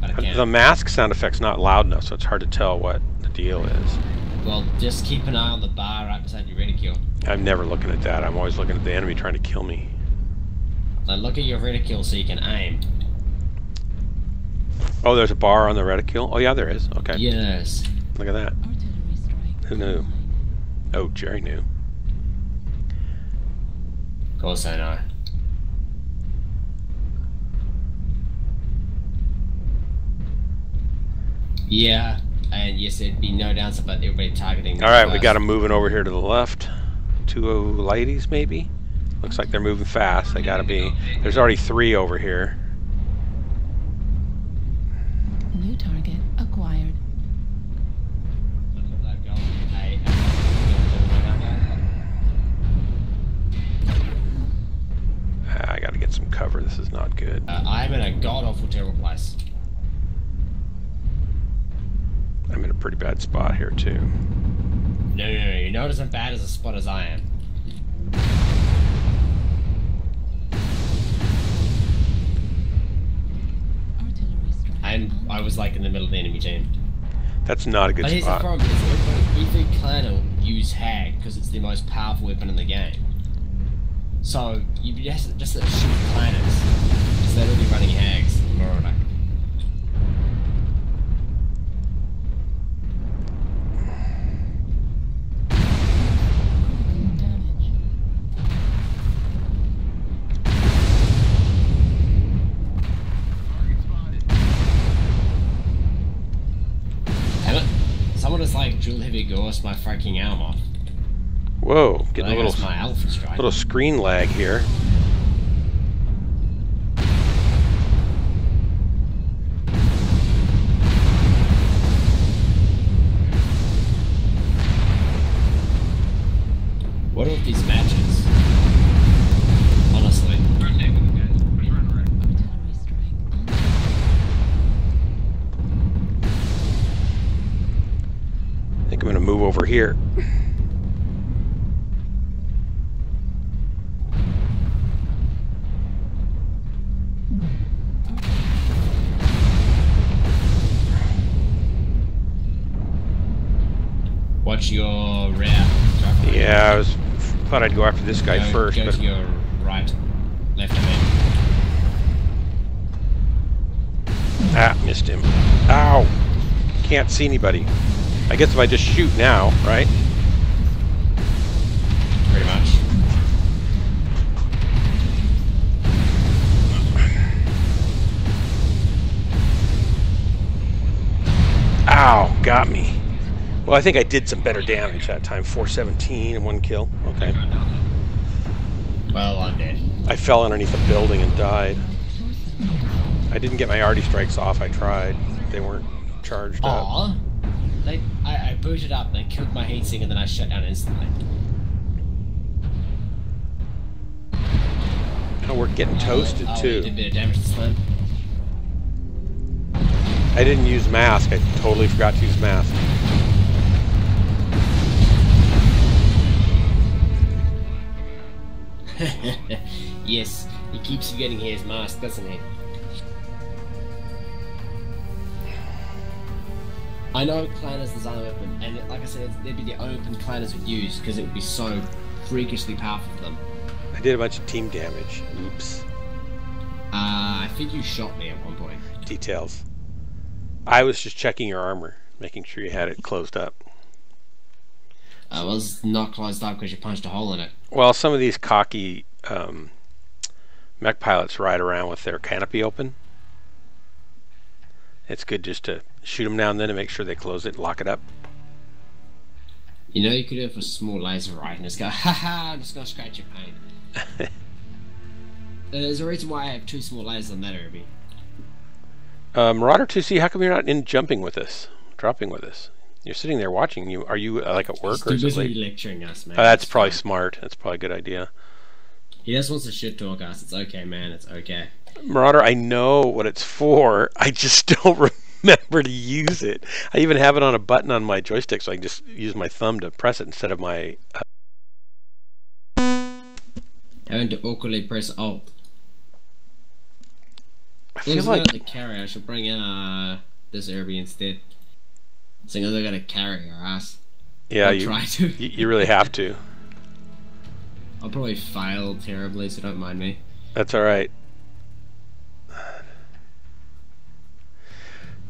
it can. The mask sound effect's not loud enough, so it's hard to tell what the deal is. Well, just keep an eye on the bar right beside your reticule. I'm never looking at that. I'm always looking at the enemy trying to kill me. Now look at your reticule so you can aim. Oh, there's a bar on the reticule? Oh, yeah, there is. Okay. Yes. Look at that. Who knew? Oh, Jerry knew. Of course I know. Yeah, and yes, there'd be no downside about everybody targeting. Alright, we got them moving over here to the left. 2 ladies, maybe? Looks like they're moving fast. They gotta be. There's already 3 over here. New target acquired. I gotta get some cover. This is not good. I'm in a god-awful terrible place. I'm in a pretty bad spot here, too. No, you're not as bad as a spot as I am. I was like in the middle of the enemy team. That's not a good spot. But here's the problem, is every clan will use Hag because it's the most powerful weapon in the game. So you just shoot planets. So they'll be running Hags in Marauder. Someone just like dual heavy ghost my freaking arm off. Whoa, getting a That's my alpha strike. little screen lag here. What are these matches? Honestly. Artillery strike on. I think I'm gonna move over here. What's your route? Yeah, thought I'd go after this guy first, Go but to your right, left, I mean. missed him. Ow! Can't see anybody. I guess if I just shoot now, right? Pretty much. Ow! Got me. Well, I think I did some better damage that time. 417 and 1 kill. Okay. Well, I'm dead. I fell underneath a building and died. I didn't get my arty strikes off. I tried. They weren't charged up. Aw. I booted up, they killed my heatsink, and then I shut down instantly. Oh, we're getting toasted We too. did a bit of damage to Slim. I didn't use mask. I totally forgot to use mask. Yes, he keeps forgetting he has mask, doesn't he? I know clanners design open, and like I said, they'd be the open clanners would use because it would be so freakishly powerful for them. I did a bunch of team damage. Oops. I think you shot me at one point. Details. I was just checking your armor, making sure you had it closed up. I was not closed up because you punched a hole in it. Well, some of these cocky mech pilots ride around with their canopy open. It's good just to shoot them now and then to make sure they close it and lock it up. You know, you could do it for a small laser, right? And just go, haha, I'm just going to scratch your paint. There's a reason why I have 2 small lasers on that, Irby. Marauder 2C, how come you're not in jumping with us, dropping with us? You're sitting there watching. Are you like at work or He's too something? busy lecturing us, man. Oh, that's probably smart. That's probably a good idea. He just wants to shit talk us. It's okay, man. It's okay. Marauder, I know what it's for. I just don't remember to use it. I even have it on a button on my joystick, so I can just use my thumb to press it instead of my... Having to awkwardly press Alt. I feel like... the carry, I should bring in this Irby instead. Seeing as I got a carry our ass. Yeah, I'll try to. you really have to. I'll probably fail terribly, so don't mind me. That's alright.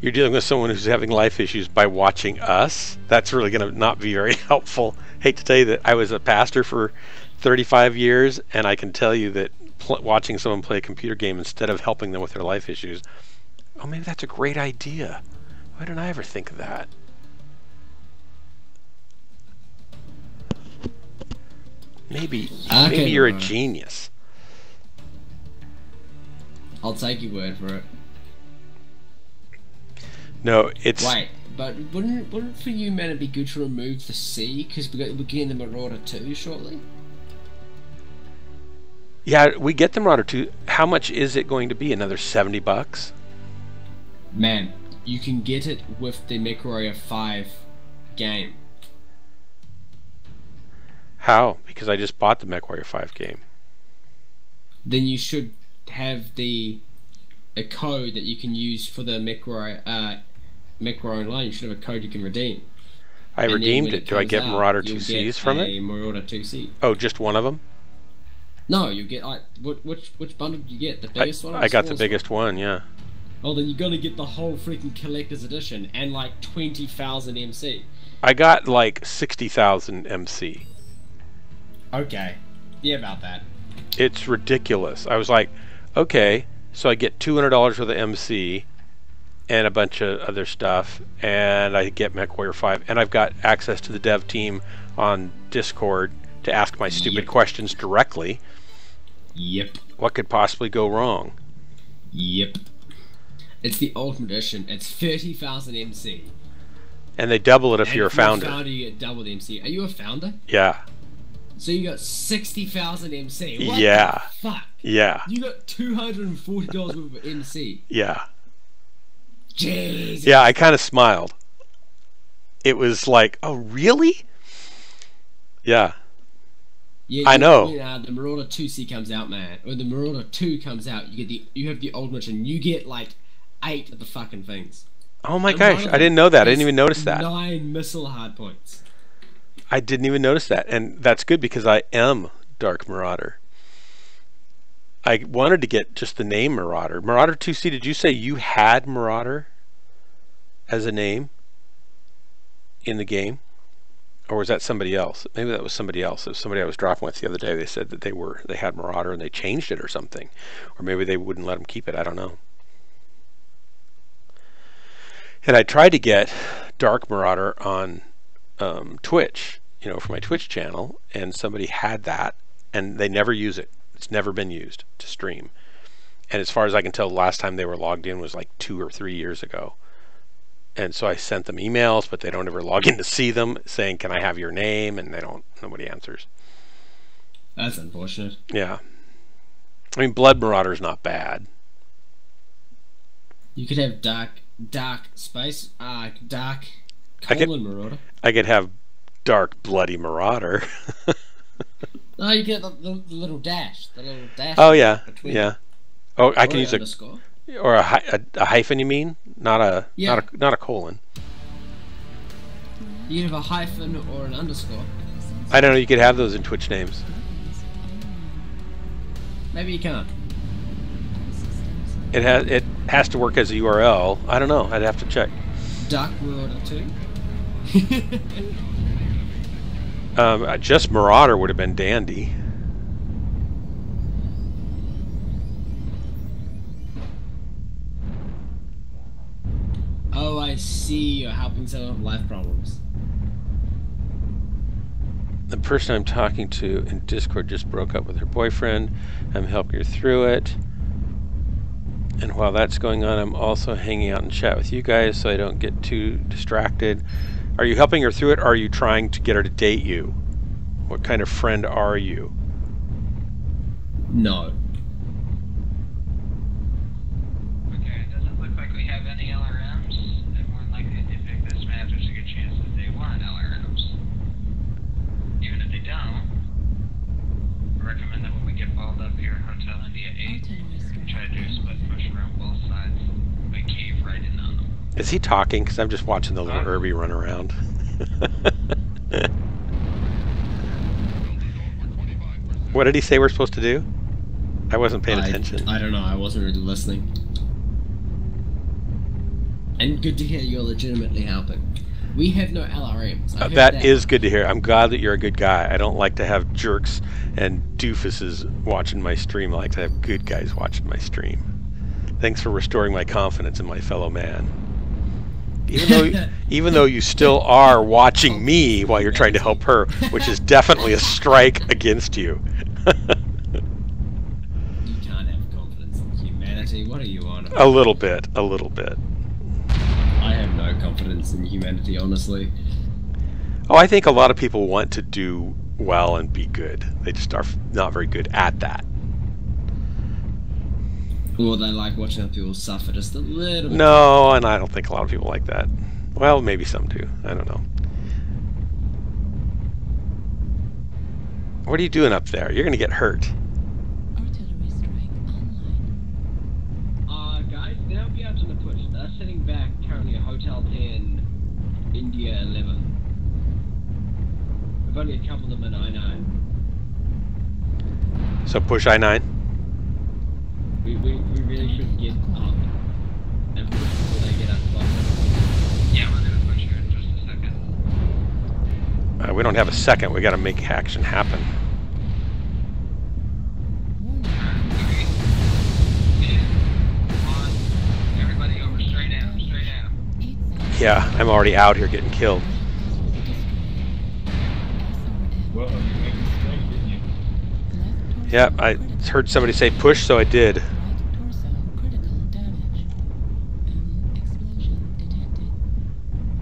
You're dealing with someone who's having life issues by watching us. That's really going to not be very helpful. Hate to tell you that I was a pastor for 35 years, and I can tell you that watching someone play a computer game instead of helping them with their life issues, oh, maybe that's a great idea. Why didn't I ever think of that? Maybe you're a genius. I'll take your word for it. No, it's... Wait, but wouldn't for you, man, it be good to remove the C? Because we're getting the Marauder 2 shortly? Yeah, we get the Marauder 2. How much is it going to be? Another 70 bucks? Man, you can get it with the MechWarrior 5 game. How? Because I just bought the MechWarrior 5 game. Then you should have a code that you can use for the MWOnline. You should have a code you can redeem. I redeemed it. Do I get Marauder 2Cs from it? Marauder 2C. Oh, just one of them? No, you get which bundle did you get? The biggest one? Or I got the smallest biggest one, yeah. Oh, then you're gonna get the whole freaking collector's edition and like 20,000 MC. I got like 60,000 MC. Okay, yeah, about that. It's ridiculous. I was like, okay, so I get $200 worth of MC and a bunch of other stuff, and I get MechWarrior 5, and I've got access to the dev team on Discord to ask my stupid questions directly. Yep. What could possibly go wrong? Yep. It's the ultimate edition. It's 30,000 MC. And they double it if And you're a founder. If you're a founder, you get double the MC. Are you a founder? Yeah. So you got 60,000 MC. What Yeah. the fuck? Yeah. You got $240 worth of MC. Yeah. Jesus. Yeah, I kind of smiled. It was like, oh, really? Yeah. Yeah, I know. When the Marauder 2C comes out, man, or the Marauder 2 comes out, you have the ultimate, and you get like 8 of the fucking things. Oh my And gosh, one of I didn't know that. I didn't is even notice that. 9 missile hardpoints. I didn't even notice that, and that's good because I am Dark Marauder. I wanted to get just the name Marauder. Marauder 2C, did you say you had Marauder as a name in the game? Or was that somebody else? Maybe that was somebody else. It was somebody I was dropping with the other day. They said that they had Marauder and they changed it or something. Or maybe they wouldn't let them keep it. I don't know. And I tried to get Dark Marauder on Twitch, you know, for my Twitch channel, and somebody had that, and they never use it. It's never been used to stream. And as far as I can tell, the last time they were logged in was like 2 or 3 years ago. And so I sent them emails, but they don't ever log in to see them, saying, can I have your name? And nobody answers. That's unfortunate. Yeah. I mean, Blood Marauder's not bad. You could have dark space, dark colon Marauder. I could have Dark Bloody Marauder. No, you get the little dash. The little dash. Oh, yeah. Between Yeah. Oh, I can use underscore. Or a hyphen, you mean? Not a colon. You can have a hyphen or an underscore. I don't know. You could have those in Twitch names. Maybe you can't. It has to work as a URL. I don't know. I'd have to check. Dark Marauder 2. Just Marauder would have been dandy. Oh, I see. You're helping someone with life problems. The person I'm talking to in Discord just broke up with her boyfriend. I'm helping her through it. And while that's going on, I'm also hanging out and chat with you guys so I don't get too distracted. Are you helping her through it, or are you trying to get her to date you? What kind of friend are you? No. Okay, it doesn't look like we have any LRMs, and more than likely if they pick this map, there's a good chance that they want LRMs. Even if they don't, I recommend that when we get balled up here at Hotel India 8, we try to do a split push around both sides. We cave right in on them. Is he talking? Because I'm just watching the little Herbie run around. What did he say we're supposed to do? I wasn't paying attention. I don't know. I wasn't really listening. And good to hear you're legitimately helping. We have no LRMs. That is good to hear. I'm glad that you're a good guy. I don't like to have jerks and doofuses watching my stream. I like to have good guys watching my stream. Thanks for restoring my confidence in my fellow man. Even though you still are watching me while you're trying to help her, which is definitely a strike against you. You can't have confidence in humanity. What are you on about? A little bit. I have no confidence in humanity, honestly. Oh, I think a lot of people want to do well and be good. They just are not very good at that. Or they like watching other people suffer just a little bit. No, and I don't think a lot of people like that. Well, maybe some do. I don't know. What are you doing up there? You're going to get hurt. Artillery strike online. Guys, they'll be out on the push. They're sitting back currently at Hotel 10, India 11. We've only a couple of them in I-9. So push I-9. We really should get up and push before they get up the bottom. Yeah, we're gonna push here in just a second. We don't have a second. We got to make action happen. Okay. In, on, everybody over, straight at him, straight at him. Yeah, I'm already out here getting killed. Well, Yep, I heard somebody say push, so I did. Right torso critical damage. Explosion detected.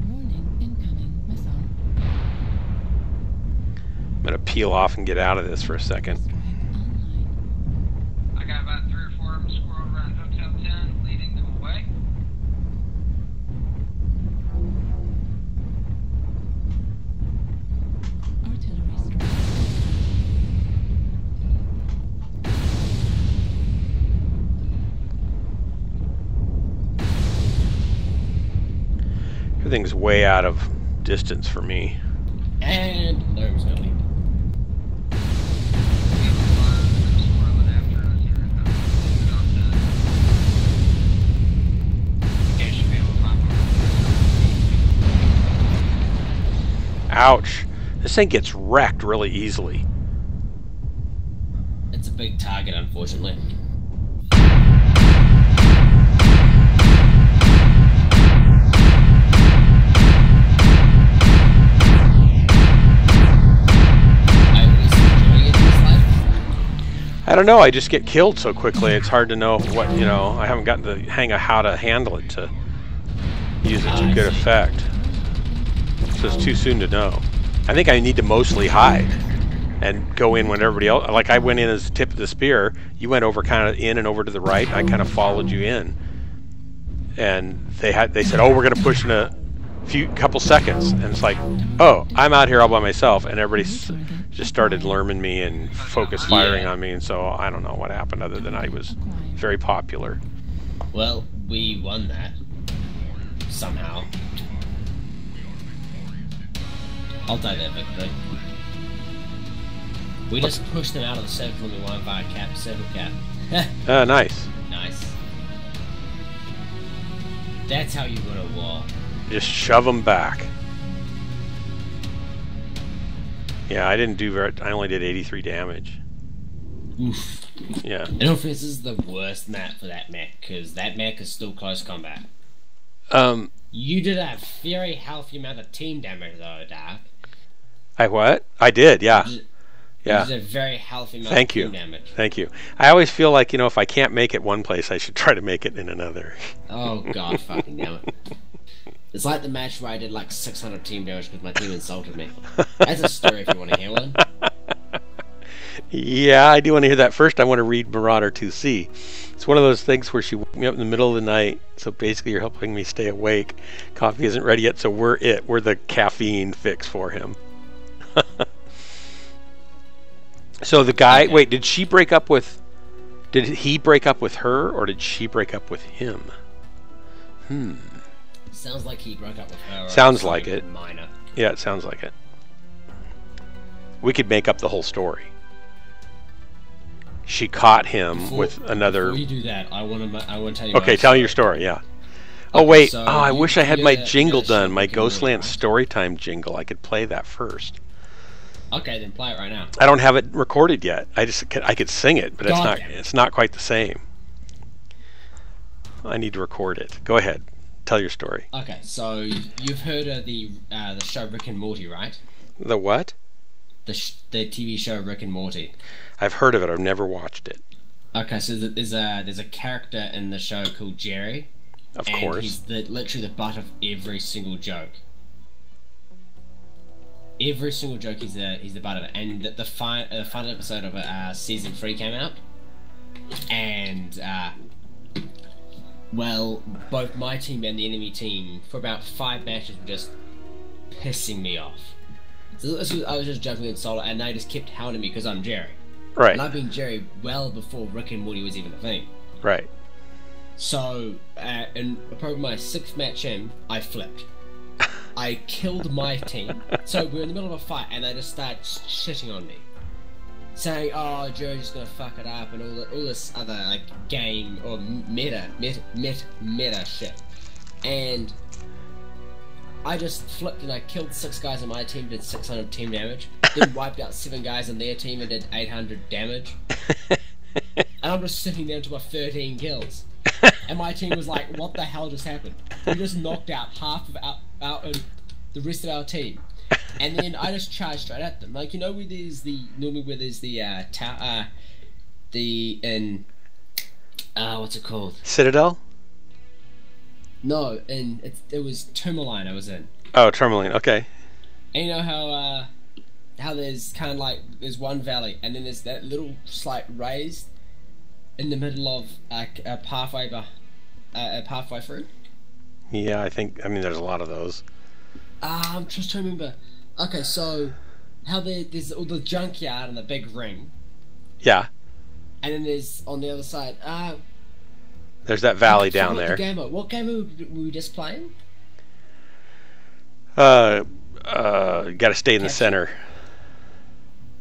Warning, incoming missile. I'm gonna peel off and get out of this for a second. Strike online. I got about 3 or 4 of them squirreled around Hotel 10, leading them away. Artillery strike. Everything's way out of distance for me. And Lowe's gonna lead. We have a lot of them squirreling after us here at Hotel 10. Okay, should be able to pop over. Ouch. This thing gets wrecked really easily. It's a big target, unfortunately. I was enjoying it this life. I don't know, I just get killed so quickly, it's hard to know what, you know, I haven't gotten the hang of how to handle it to use it to good effect. So it's too soon to know. I think I need to mostly hide and go in when everybody else, like I went in as the tip of the spear, you went over kind of in and over to the right, I kind of followed you in. And they said, oh, we're going to push in a couple seconds. And it's like, oh, I'm out here all by myself, and everybody just started lurming me and focus firing on me, and so I don't know what happened other than I was very popular. Well, we won that. Somehow. I'll die that victory. We just pushed them out of the circle and we won via circle cap. Nice. Nice. That's how you win a war. Just shove them back. Yeah, I didn't do very. I only did 83 damage. Oof. Yeah. I don't think this is the worst map for that mech, because that mech is still close combat. You did a very healthy amount of team damage though, Dark. I what? I did, yeah. Yeah. You did a very healthy amount Thank of you. team damage. Thank you. I always feel like, you know, if I can't make it one place, I should try to make it in another. Oh god, fucking damn it. It's like the match where I did like 600 team damage because my team insulted me. That's a story if you want to hear one. Yeah, I do want to hear that. First, I want to read Marauder 2C. It's one of those things where she woke me up in the middle of the night, so basically you're helping me stay awake. Coffee isn't ready yet, so we're it. We're the caffeine fix for him. So the guy, Okay. wait, did he break up with her, or did she break up with him? Sounds like he broke up with her. or Sounds like something it. Minor. Yeah, it sounds like it. We could make up the whole story. She caught him with another... Before you do that, I want to tell you. Okay, my tell your story, yeah. Oh, Okay, wait. so I wish I had my you're jingle the done, my Rick and Morty, Ghostland right? Storytime jingle. I could play that first. Okay, then play it right now. I don't have it recorded yet. I could sing it, but God damn it. it's not quite the same. I need to record it. Go ahead. Tell your story. Okay, so you've heard of the show Rick and Morty, right? The what? The TV show Rick and Morty. I've heard of it. I've never watched it. Okay, so there's a character in the show called Jerry. Of and course. he's literally the butt of every single joke. Every single joke he's the butt of it. And the final episode of season 3 came out, and well, both my team and the enemy team for about 5 matches were just pissing me off. So I was just jumping in solo, and they just kept hounding me because I'm Jerry. Right. And I've been Jerry well before Rick and Morty was even a thing. Right. So, in probably my 6th match in, I flipped. I killed my team. So we're in the middle of a fight, and they just start shitting on me, saying, "Oh, Jerry's just gonna fuck it up," and all this other like game or meta shit. And I just flipped and I killed 6 guys on my team, did 600 team damage, then wiped out 7 guys on their team and did 800 damage. And I'm just sitting there until my 13 kills. And my team was like, what the hell just happened? We just knocked out half of the rest of our team. And then I just charged straight at them. Like, you know where there's the in what's it called? Citadel? No, it was Tourmaline I was in. Oh, Tourmaline. Okay. And you know how there's kind of like there's one valley and then there's that little slight raise in the middle of a pathway through. Yeah, I mean there's a lot of those. I'm just trying to remember. Okay, so how there's all the junkyard and the big ring. Yeah. And then there's on the other side. There's that valley down there. What game were we just playing? You gotta stay in the center.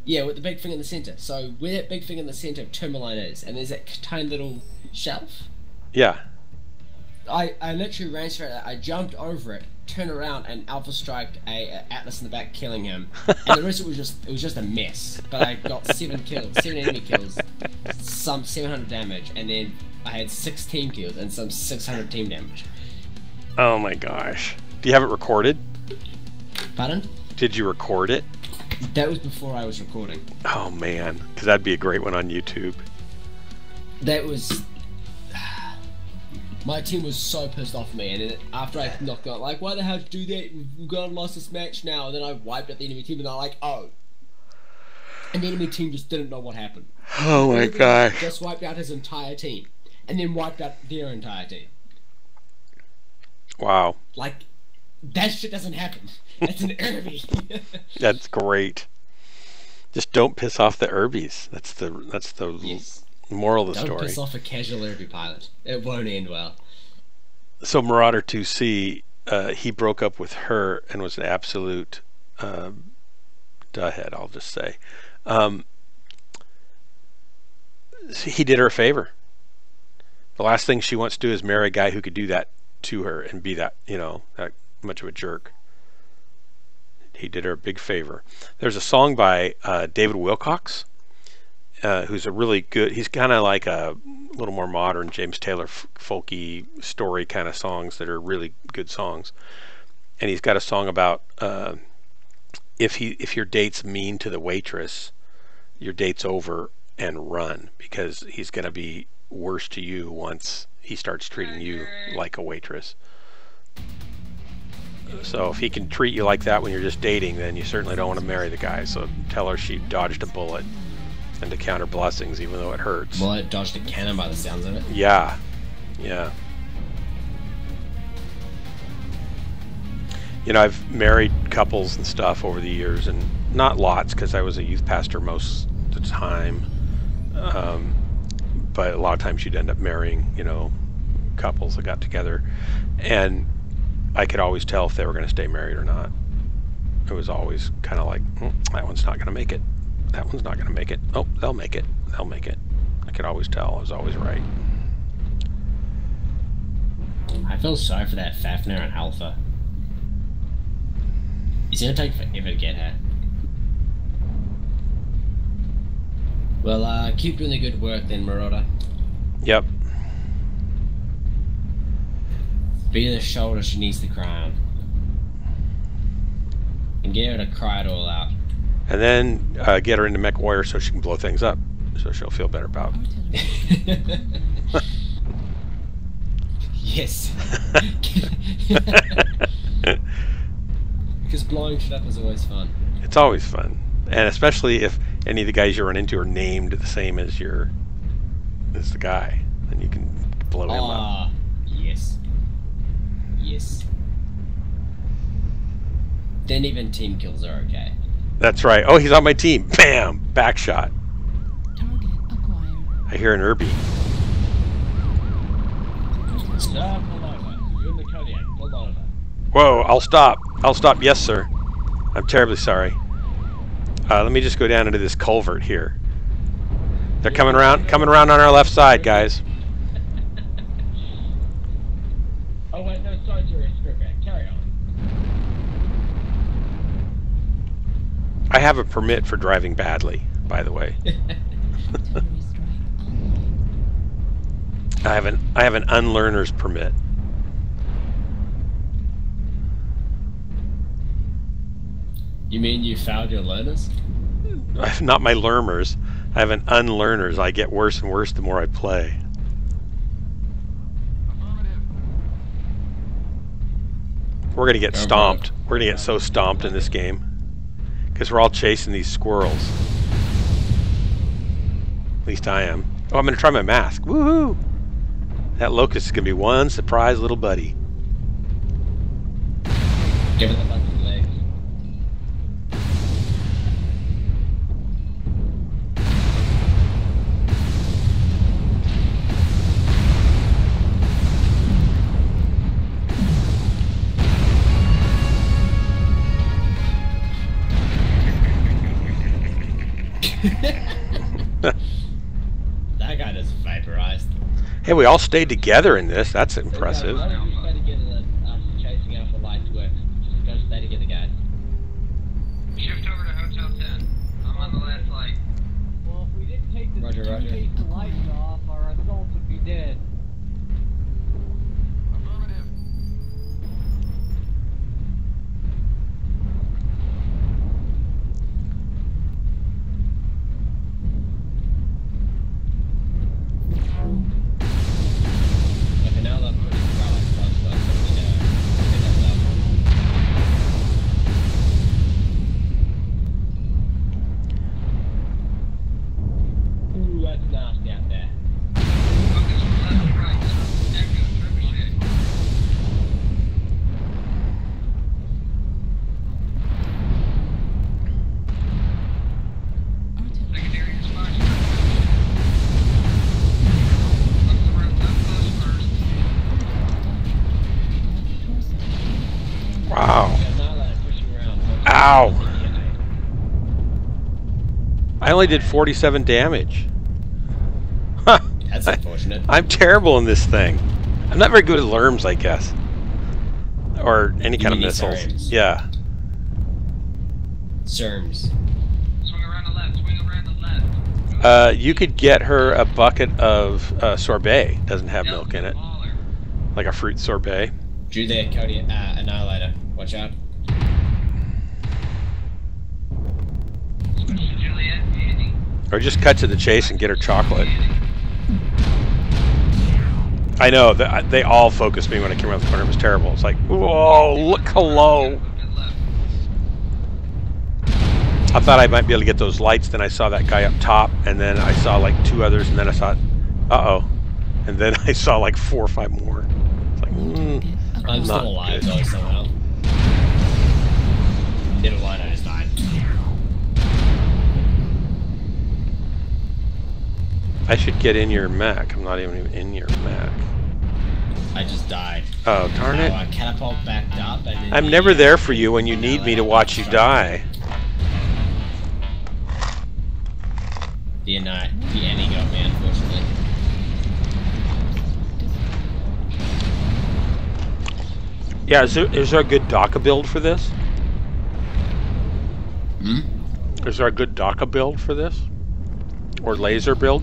Yeah, with the big thing in the center. So where that big thing in the center of Tourmaline is, and there's that tiny little shelf. Yeah. I literally ran straight at it. I jumped over it, turned around, and alpha striked a Atlas in the back, killing him. And the rest of it was just a mess. But I got 7 enemy kills, some 700 damage, and then I had 6 team kills and some 600 team damage. Oh my gosh. Do you have it recorded? Pardon? Did you record it? That was before I was recording. Oh man, because that'd be a great one on YouTube. That was... My team was so pissed off at me, and then after I knocked out, like, why the hell did you do that? We've gone and lost this match now, and then I wiped out the enemy team, and they're like, oh. And the enemy team just didn't know what happened. Oh my gosh. Just wiped out his entire team, and then wiped out their entire team. Wow. Like, that shit doesn't happen. It's an Irby. That's great. Just don't piss off the Irbies. That's the yes. moral of the Don't story. piss off a casual Irby pilot. It won't end well. So Marauder 2C, he broke up with her and was an absolute duhhead, I'll just say. He did her a favor. The last thing she wants to do is marry a guy who could do that to her and be that, that much of a jerk. He did her a big favor. There's a song by David Wilcox, who's a really good, he's kind of like a little more modern James Taylor folky story kind of songs that are really good songs. And he's got a song about if your date's mean to the waitress, your date's over and run, because he's going to be worse to you once he starts treating you like a waitress. So if he can treat you like that when you're just dating, then you certainly don't want to marry the guy. So tell her she dodged a bullet and to count her blessings, even though it hurts. Well, it dodged a cannon by the sounds of it. Yeah. Yeah. I've married couples and stuff over the years, and not lots because I was a youth pastor most of the time. But a lot of times you'd end up marrying, couples that got together. And I could always tell if they were going to stay married or not. It was always kind of like, that one's not going to make it. That one's not going to make it. Oh, they'll make it. They'll make it. I could always tell. I was always right. I feel sorry for that Fafnir and Alpha. It's going to take forever to get her. Well, keep doing the good work then, Marauder. Yep. Be the shoulder she needs to cry on. And get her to cry it all out. And then get her into Mech Warrior so she can blow things up. So she'll feel better about it. Yes. Because blowing shit up is always fun. It's always fun. And especially if any of the guys you run into are named the same as the guy. Then you can blow him up. Yes. Yes. Then even team kills are okay. That's right. Oh, he's on my team. Bam! Back shot. Target acquired. I hear an Irby. Stop, pull over. You're in the Kodiak, pull over. Whoa, I'll stop. I'll stop. Yes, sir. I'm terribly sorry. Let me just go down into this culvert here. They're coming around on our left side, guys. Oh wait, no, sorry, carry on. I have a permit for driving badly, by the way. Artillery strike online. I have an unlearner's permit. You mean you found your learners? Not my learners. I have an unlearners. I get worse and worse the more I play. We're gonna get stomped. We're gonna get so stomped in this game because we're all chasing these squirrels. At least I am. Oh, I'm gonna try my mask. Woohoo! That locust is gonna be one surprise little buddy. Give it a bunch of legs. That guy just vaporized. Hey, we all stayed together in this. That's impressive. Why don't you stay together us chasing after lights works? Just go stay together, guys. Shift over to Hotel 10. I'm on the last light. Well, if we didn't take the lights off, our assault would be dead. Okay, now that we're probably close to us, so we know. Okay, that's up. Ooh, that's nasty out there. Focus from left to right. Echo, trebuchet. Secondary exposure. Look the road up close first. Wow. Yeah, now that I'm pushing around. Ow. I only did 47 damage. Huh. That's unfortunate. I'm terrible in this thing. I'm not very good at lerms, I guess. Or any kind of mean missiles. SRMs? Yeah. Serms. Swing around the left. Swing around the left. You could get her a bucket of sorbet. Doesn't have milk in it. Smaller. Like a fruit sorbet. Drew there, Cody. Annihilator. Watch out. Switch to Juliet. Andy. Or just cut to the chase and get her chocolate. I know, they all focused me when I came around the corner. It was terrible. It's like, whoa, look how low. I thought I might be able to get those lights, then I saw that guy up top, and then I saw like 2 others, and then I thought, uh-oh. And then I saw like 4 or 5 more. It's like, I'm not still alive good. though somehow. Never mind, I just died. I should get in your mech. I'm not even in your mech. I just died. Oh, darn Now it. I catapult backed up and then I'm never there for you when you need me to watch you die. The Annie got me, unfortunately. Yeah, is there a good DACA build for this? Hmm? Is there a good DACA build for this? Or laser build?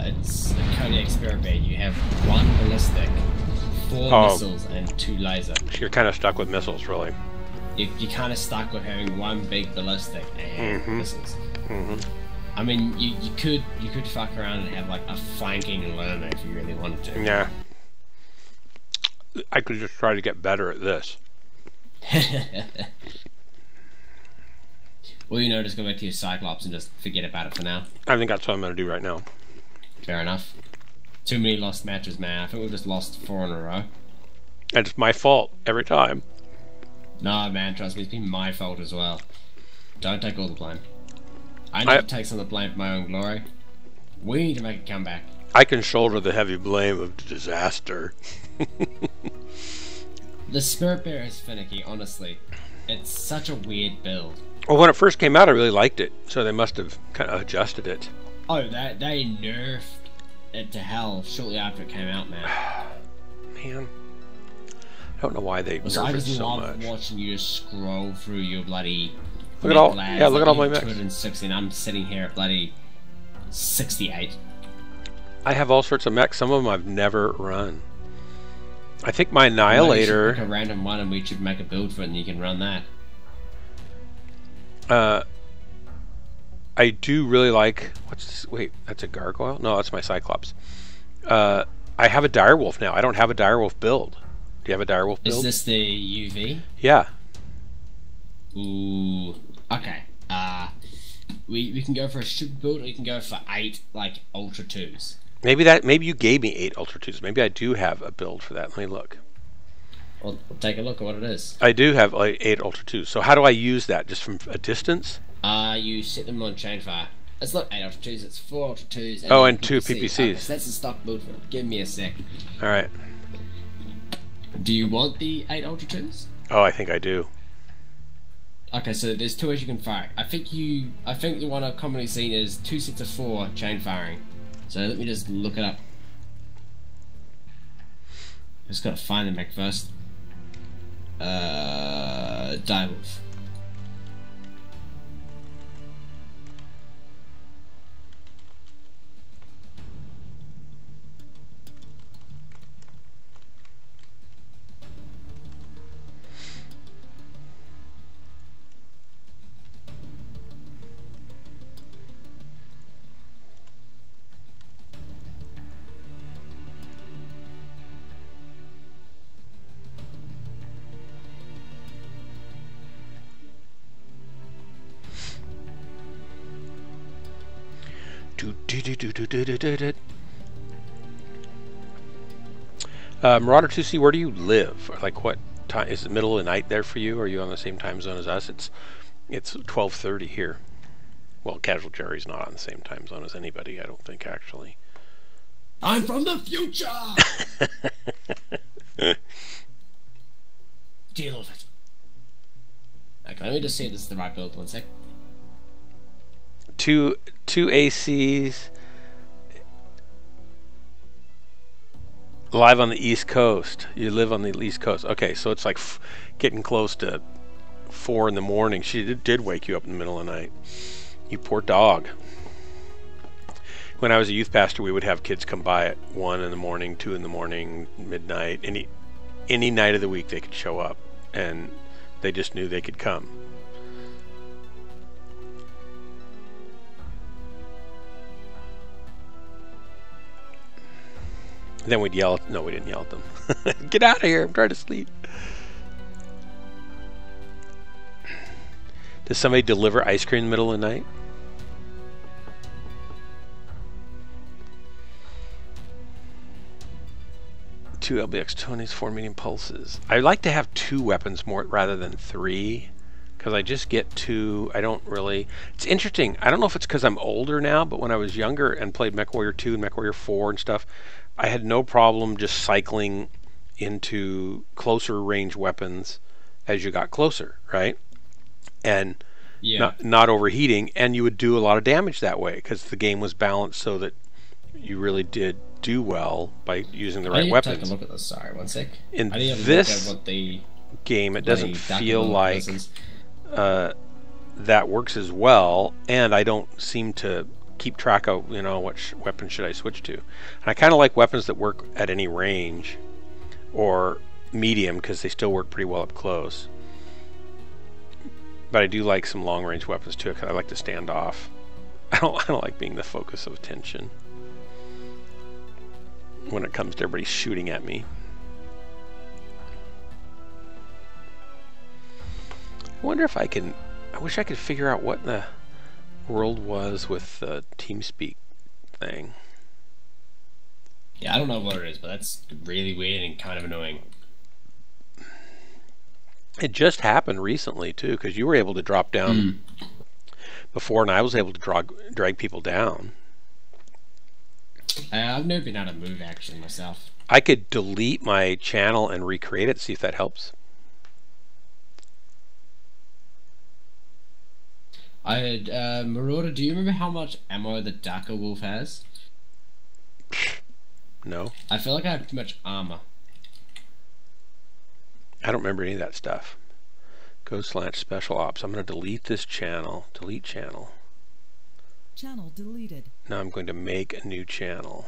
It's a Kodiak Spirit Bait. You have 1 ballistic, 4 missiles, and 2 laser. You're kind of stuck with missiles, really. You're kind of stuck with having 1 big ballistic and missiles. I mean, you could fuck around and have like a flanking learner if you really wanted to. Yeah. I could just try to get better at this. Well, you know, just go back to your Cyclops and just forget about it for now. I think that's what I'm going to do right now. Fair enough. Too many lost matches, man. I think we've just lost 4 in a row. And it's my fault every time. Nah, man, trust me, it's been my fault as well. Don't take all the blame. I need to take some of the blame for my own glory. We need to make a comeback. I can shoulder the heavy blame of disaster. The Spirit Bear is finicky, honestly. It's such a weird build. Well, when it first came out, I really liked it, so they must have kind of adjusted it. Oh, they nerfed it to hell shortly after it came out, man. Man. I don't know why they So I nerfed it just so love much. watching you just scroll through your bloody... Look at all, lads. yeah, look at all my Like, mechs. 260, and I'm sitting here at bloody 68. I have all sorts of mechs. Some of them I've never run. I think my Maybe you should Annihilator... pick a random one and we should make a build for it and you can run that. I do really like, what's this? Wait, that's a gargoyle? No, that's my Cyclops. I have a direwolf now. I don't have a direwolf build. Do you have a direwolf build? Is this the UV? Yeah. Ooh. Okay. We can go for a super build, or you can go for 8 like Ultra 2s. Maybe you gave me 8 Ultra 2s. Maybe I do have a build for that. Let me look. Well, take a look at what it is. I do have like 8 Ultra 2s. So how do I use that? Just from a distance? You set them on chainfire. It's not 8 Ultra 2s, it's 4 Ultra 2s. And oh, and 2 PPCs. Okay, so that's the stock build for it. Give me a sec. Alright. Do you want the 8 Ultra 2s? Oh, I think I do. Okay, so there's 2 ways you can fire. I think the one I've commonly seen is 2 sets of 4 chain firing. So let me just look it up. Just gotta find the mech first. Direwolf. Marauder 2C, where do you live? Like what time? Is it middle of the night there for you? Or are you on the same time zone as us? It's 12:30 here. Well, Casual Jerry's not on the same time zone as anybody, I don't think, actually. I'm from the future! Deal with it. Okay, let me just see if this is the right build. 1 sec. Two ACs live on the East Coast. You live on the East Coast. Okay, so it's like getting close to 4 in the morning. She did wake you up in the middle of the night. You poor dog. When I was a youth pastor, we would have kids come by at 1 in the morning, 2 in the morning, midnight, any night of the week they could show up, and they just knew they could come. Then we'd yell. No, we didn't yell at them. Get out of here! I'm trying to sleep. Does somebody deliver ice cream in the middle of the night? Two LBX 20s, 4 medium pulses. I like to have 2 weapons more rather than 3, because I just get 2. I don't really. It's interesting. I don't know if it's because I'm older now, but when I was younger and played MechWarrior 2 and MechWarrior 4 and stuff, I had no problem just cycling into closer range weapons as you got closer, right? And not overheating, and you would do a lot of damage that way because the game was balanced so that you really did do well by using the right weapons. Take a look at this. Sorry, 1 sec. In this game, it doesn't feel like that works as well, and I don't seem to keep track of, which weapon should I switch to. And I kind of like weapons that work at any range or medium because they still work pretty well up close. But I do like some long range weapons too because I like to stand off. I don't like being the focus of attention when it comes to everybody shooting at me. I wonder if I wish I could figure out what the world was with the TeamSpeak thing. Yeah, I don't know what it is, but that's really weird and kind of annoying. It just happened recently too, because you were able to drop down before, and I was able to drag people down. I've never been able to move actually myself. I could delete my channel and recreate it, see if that helps. Marauder, do you remember how much ammo the Darker Wolf has? No. I feel like I have too much armor. I don't remember any of that stuff. Go/special ops. I'm going to delete this channel. Delete channel. Channel deleted. Now I'm going to make a new channel.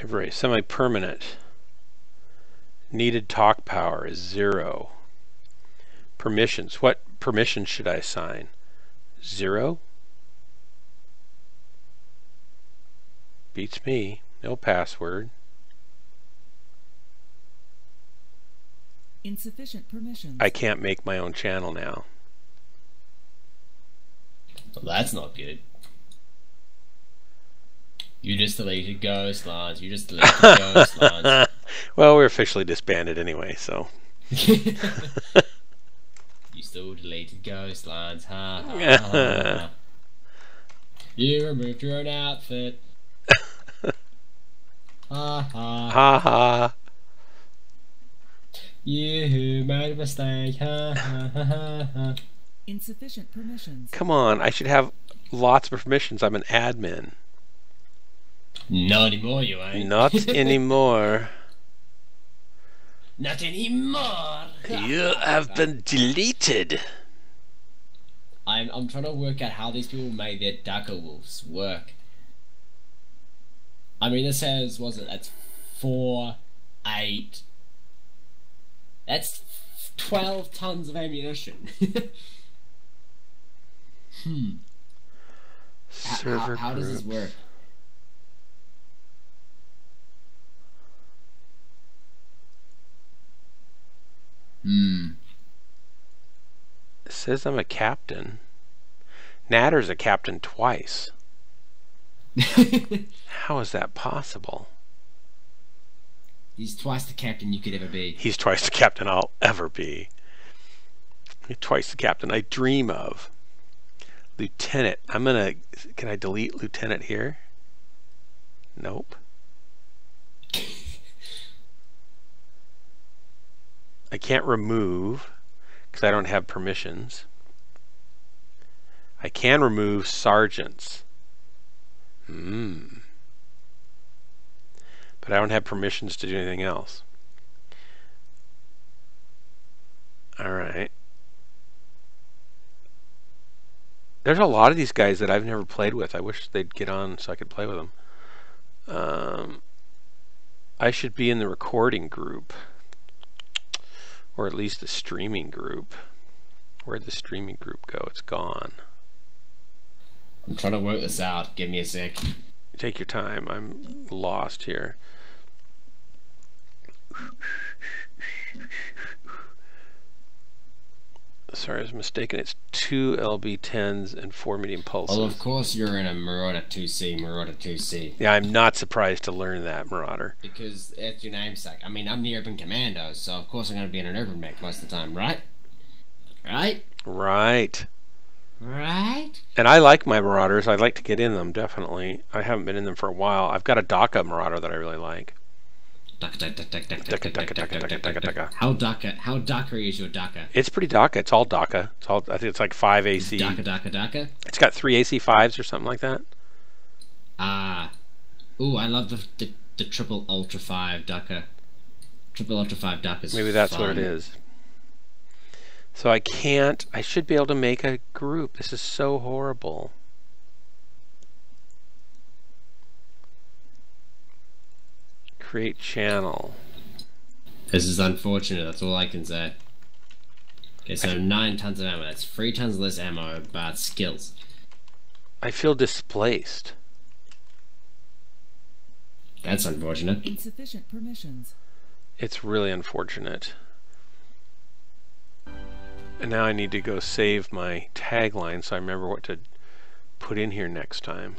Temporary, semi-permanent. Needed talk power is 0. Permissions. What permissions should I assign? 0? Beats me. No password. Insufficient permissions. I can't make my own channel now. Well, that's not good. You just deleted Ghost Lines. You just deleted Ghost Lines. Well, we're officially disbanded anyway, so. You still deleted Ghost Lines. Ha ha ha ha. You removed your own outfit. Ha ha. Ha ha. You made a mistake. Ha ha ha ha ha. Insufficient permissions. Come on, I should have lots of permissions. I'm an admin. Not anymore, you ain't. Not anymore. Not anymore. You have been deleted. I'm trying to work out how these people made their Ducker Wolves work. I mean, it says, that's 4, 8. That's 12 tons of ammunition. Server how does this work? It says I'm a captain. Natter's a captain twice. How is that possible? He's twice the captain you could ever be. He's twice the captain I'll ever be. He's twice the captain I dream of. Lieutenant. Can I delete lieutenant here? Nope. I can't remove because I don't have permissions. I can remove sergeants. But I don't have permissions to do anything else. Alright. There's a lot of these guys that I've never played with. I wish they'd get on so I could play with them. I should be in the recording group. Or at least the streaming group. Where'd the streaming group go? It's gone. I'm trying to work this out. Give me a sec. Take your time. I'm lost here. Sorry, I was mistaken. It's 2 LB10s and 4 medium pulses. Well, of course you're in a Marauder 2C. Yeah, I'm not surprised to learn that, Marauder. Because it's your namesake. I mean, I'm the Urban Commando, so of course I'm going to be in an Urban Mech most of the time, right? Right? Right. Right? And I like my Marauders. I'd like to get in them, definitely. I haven't been in them for a while. I've got a DACA Marauder that I really like. How DACA is your DACA? It's pretty DACA. It's all DACA. I think it's like 5 AC. DACA? It's got 3 AC5s or something like that. Ooh, I love the triple Ultra 5 DACA. Triple Ultra 5 DACA. Maybe that's what it is. So I should be able to make a group. This is so horrible. Create channel. This is unfortunate, that's all I can say. Okay, so 9 tons of ammo. That's 3 tons less ammo, but skills. I feel displaced. That's unfortunate. Insufficient permissions. It's really unfortunate. And now I need to go save my tagline so I remember what to put in here next time.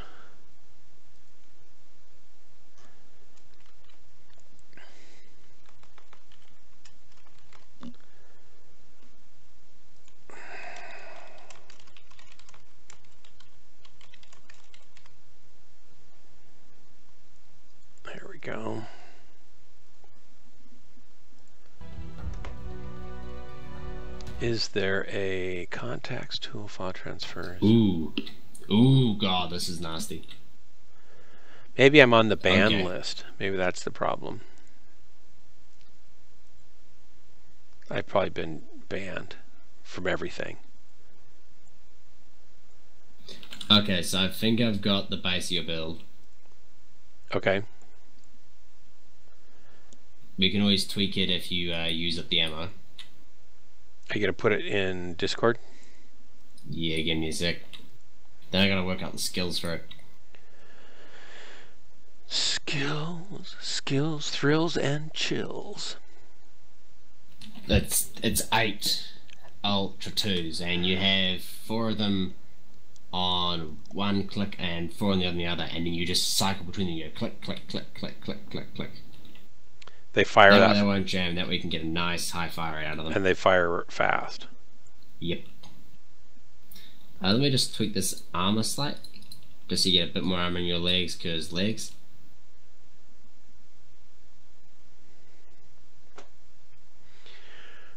There we go. Is there a contacts tool, file transfers? Ooh, God, this is nasty. Maybe I'm on the ban list. Maybe that's the problem. I've probably been banned from everything. Okay, so I think I've got the base of your build. Okay. We can always tweak it if you use up the ammo. Are you gonna put it in Discord? Yeah, give me a sec. Then I gotta work out the skills for it. Skills, thrills, and chills. It's 8 Ultra 2s, and you have 4 of them on one click and 4 on the other, and then you just cycle between them. You go click, click, click, click, click, click, click. They fire that. They won't jam. That way you can get a nice high fire rate out of them. And they fire fast. Yep. Let me just tweak this armor slight, just so you get a bit more armor in your legs, because legs.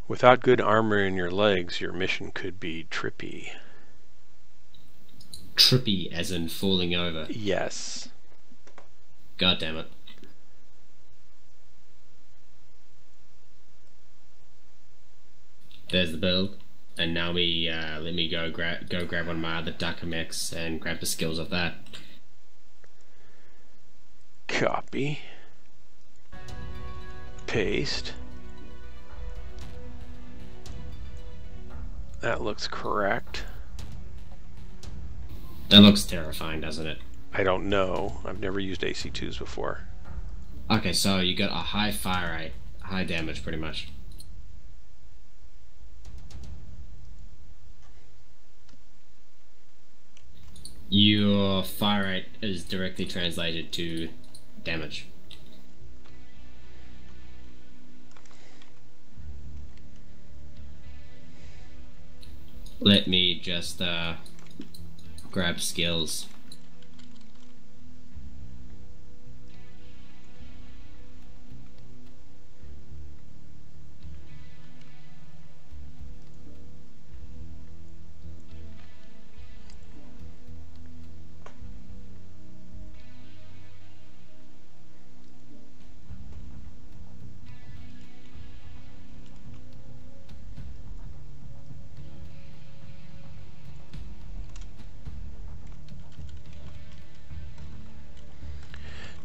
Without good armor in your legs, your mission could be trippy. Trippy, as in falling over. Yes. God damn it. There's the build, and now let me go grab one of my other Ducker mechs and grab the skills of that. Copy. Paste. That looks correct. That looks terrifying, doesn't it? I don't know. I've never used AC2s before. Okay, so you got a high fire rate, high damage pretty much. Your fire rate is directly translated to damage. Let me just grab skills.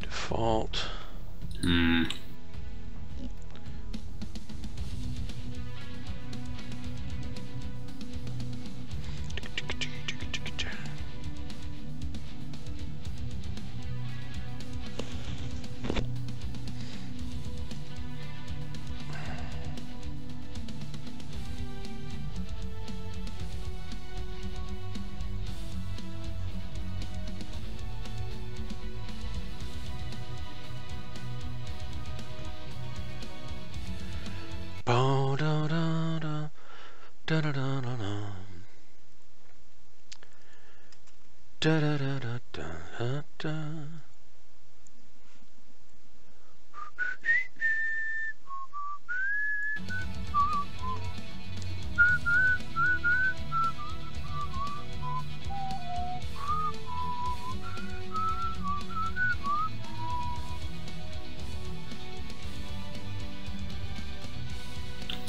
Default.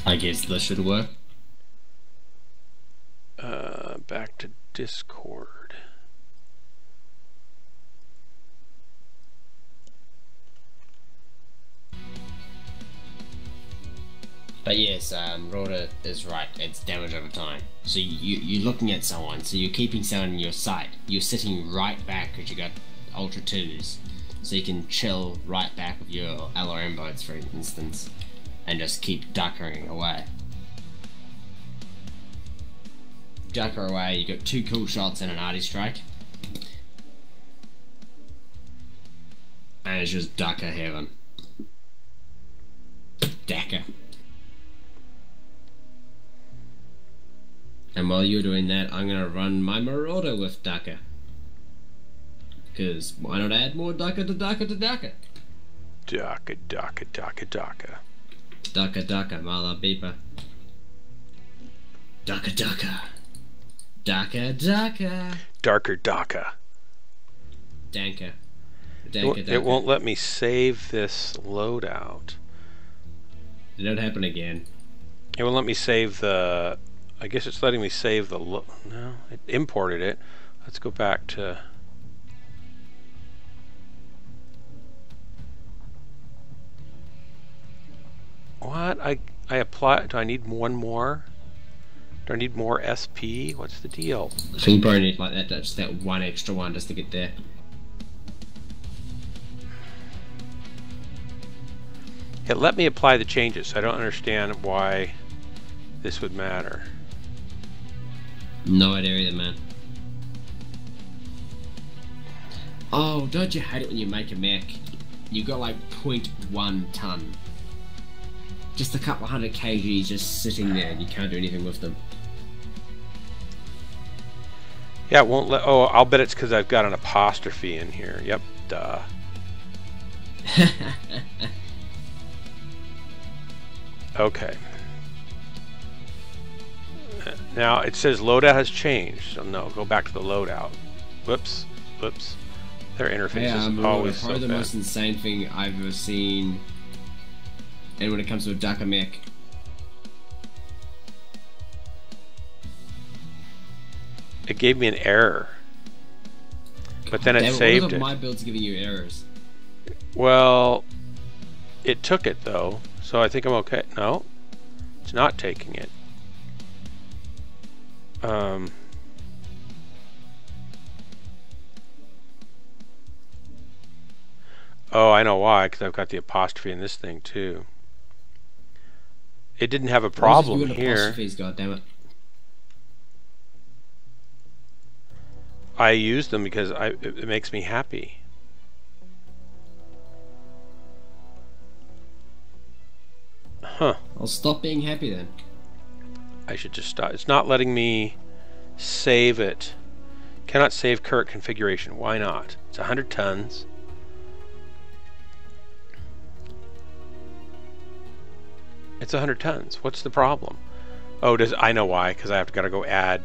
I guess this should work. Back to Discord. But yes, Marauder is right, it's damage over time. So you're looking at someone, so you're keeping someone in your sight. You're sitting right back because you got Ultra 2s. So you can chill right back with your LRM boats, for instance, and just keep duckering away. Ducker away, you got 2 cool shots and an arty strike. And it's just ducker heaven. Ducker. And while you're doing that, I'm gonna run my Marauder with ducker. Cause why not add more ducker to ducker to ducker? Ducker, ducker, ducker, ducker. Ducker, ducker, mother beeper. Ducker, ducker. Ducker, ducker. Darker Daka. Danker. Danker, It won't let me save this loadout. Did that happen again? It won't let me save the... I guess it's letting me save the... No, it imported it. Let's go back to... What? I apply. Do I need one more? Do I need more SP? What's the deal? I think you probably need like that, just that one extra one just to get there. It let me apply the changes, so I don't understand why this would matter. No idea either, man. Oh, don't you hate it when you make a mech? You got like 0.1 ton. Just a couple of 100 kgs just sitting there and you can't do anything with them. Yeah, it won't let. Oh, I'll bet it's because I've got an apostrophe in here. Yep, duh. Okay. Now it says loadout has changed. So no, go back to the loadout. Whoops, whoops. Their interface is always so probably the bad. most insane thing I've ever seen. And when it comes to a Dakar mech. It gave me an error. But then it saved What it. are my builds giving you errors? Well, it took it though, so I think I'm okay. No, it's not taking it. Oh, I know why, because I've got the apostrophe in this thing too. It didn't have a problem here. Apostrophes, goddammit. I use them because it makes me happy. Huh. I'll stop being happy then. I should just stop. It's not letting me save it. Cannot save current configuration. Why not? It's 100 tons. It's 100 tons. What's the problem? Oh, I know why, because I gotta go add.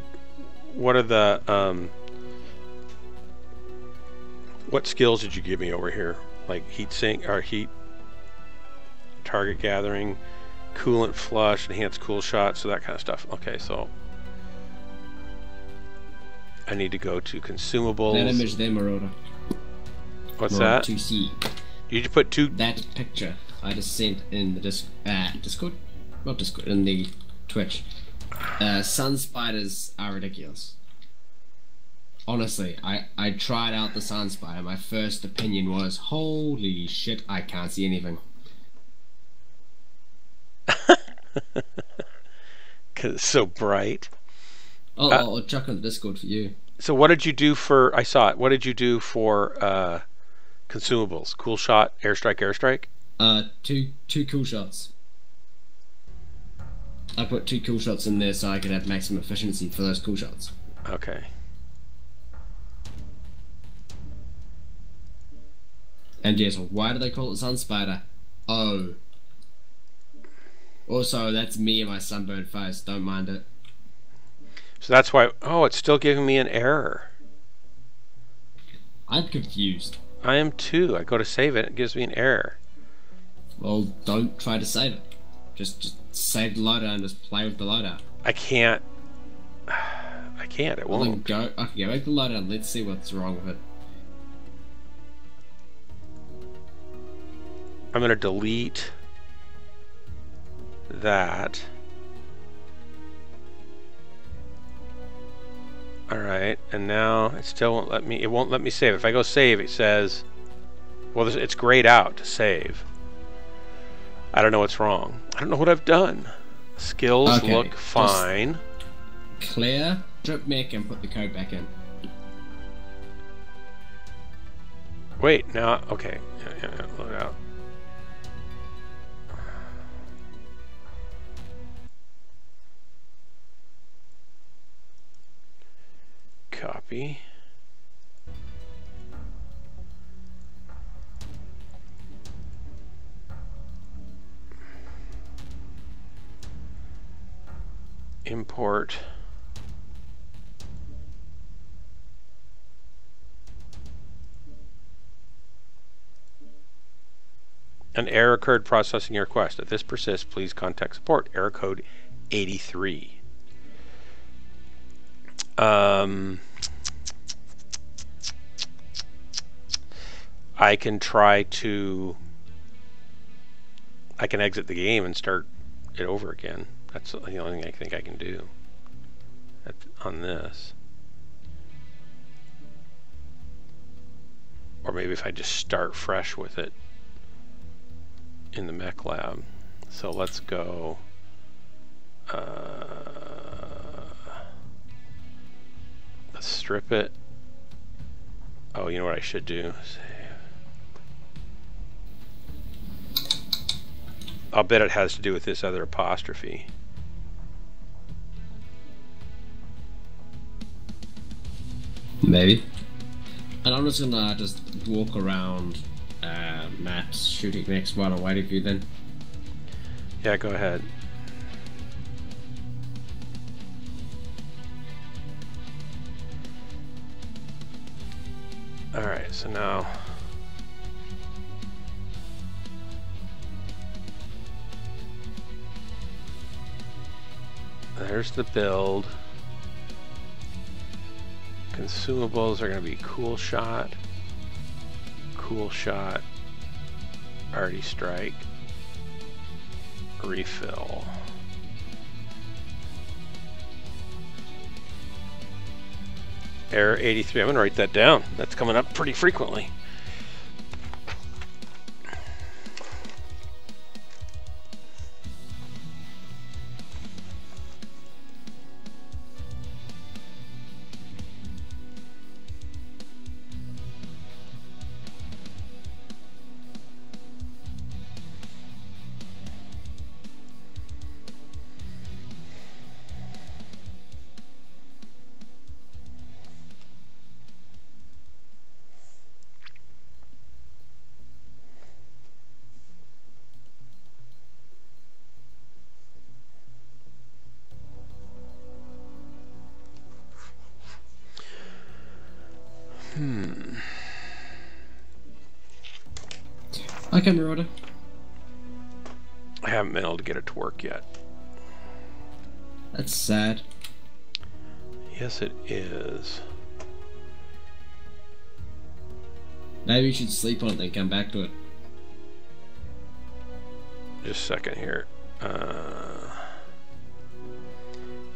What are the what skills did you give me over here? Like heat sink or heat target gathering, coolant flush, enhanced cool shot, so that kind of stuff. Okay, so I need to go to consumables. That image there, Marauder. What's that? 2C. You just put two. That picture I just sent in the Discord, not Discord, in the Twitch. Sun spiders are ridiculous. Honestly, I tried out the sun spider. My first opinion was, holy shit, I can't see anything. Because it's so bright. Oh, I'll chuck on the Discord for you. So what did you do for, I saw it, what did you do for consumables? Cool shot, airstrike, airstrike? Two cool shots. I put 2 cool shots in there so I could have maximum efficiency for those cool shots. Okay. And yes, why do they call it sun spider? Oh. Also, that's me and my sunburned face, don't mind it. So that's why, oh, it's still giving me an error. I'm confused. I am too. I go to save it, it gives me an error. Well, don't try to save it. Just save the loadout and just play with the loadout. I can't. I can't, it Well, then won't. go, okay, go make the loadout and let's see what's wrong with it. I'm going to delete that. Alright, and now it still won't let me, it won't let me save. If I go save, it says, well, it's grayed out to save. I don't know what's wrong. I don't know what I've done. Skills Okay, look fine. Clear, drip mech, and put the code back in. Wait, now, okay. Yeah, load out. Copy. Import. An error occurred processing your request. If this persists, please contact support. Error code 83. I can try to I can exit the game and start it over again. That's the only thing I think I can do on this. Or maybe if I just start fresh with it in the mech lab. So let's go. Let's strip it. Oh, you know what I should do? I'll bet it has to do with this other apostrophe. Maybe. And I'm just gonna just walk around maps, shooting mechs while I'm waiting for you then. Yeah, go ahead. Alright, so now there's the build. Consumables are going to be cool shot, arty strike, refill. Error 83. I'm going to write that down. That's coming up pretty frequently. Okay, Marauder. I haven't been able to get it to work yet. That's sad. Yes, it is. Maybe you should sleep on it and come back to it. Just a second here.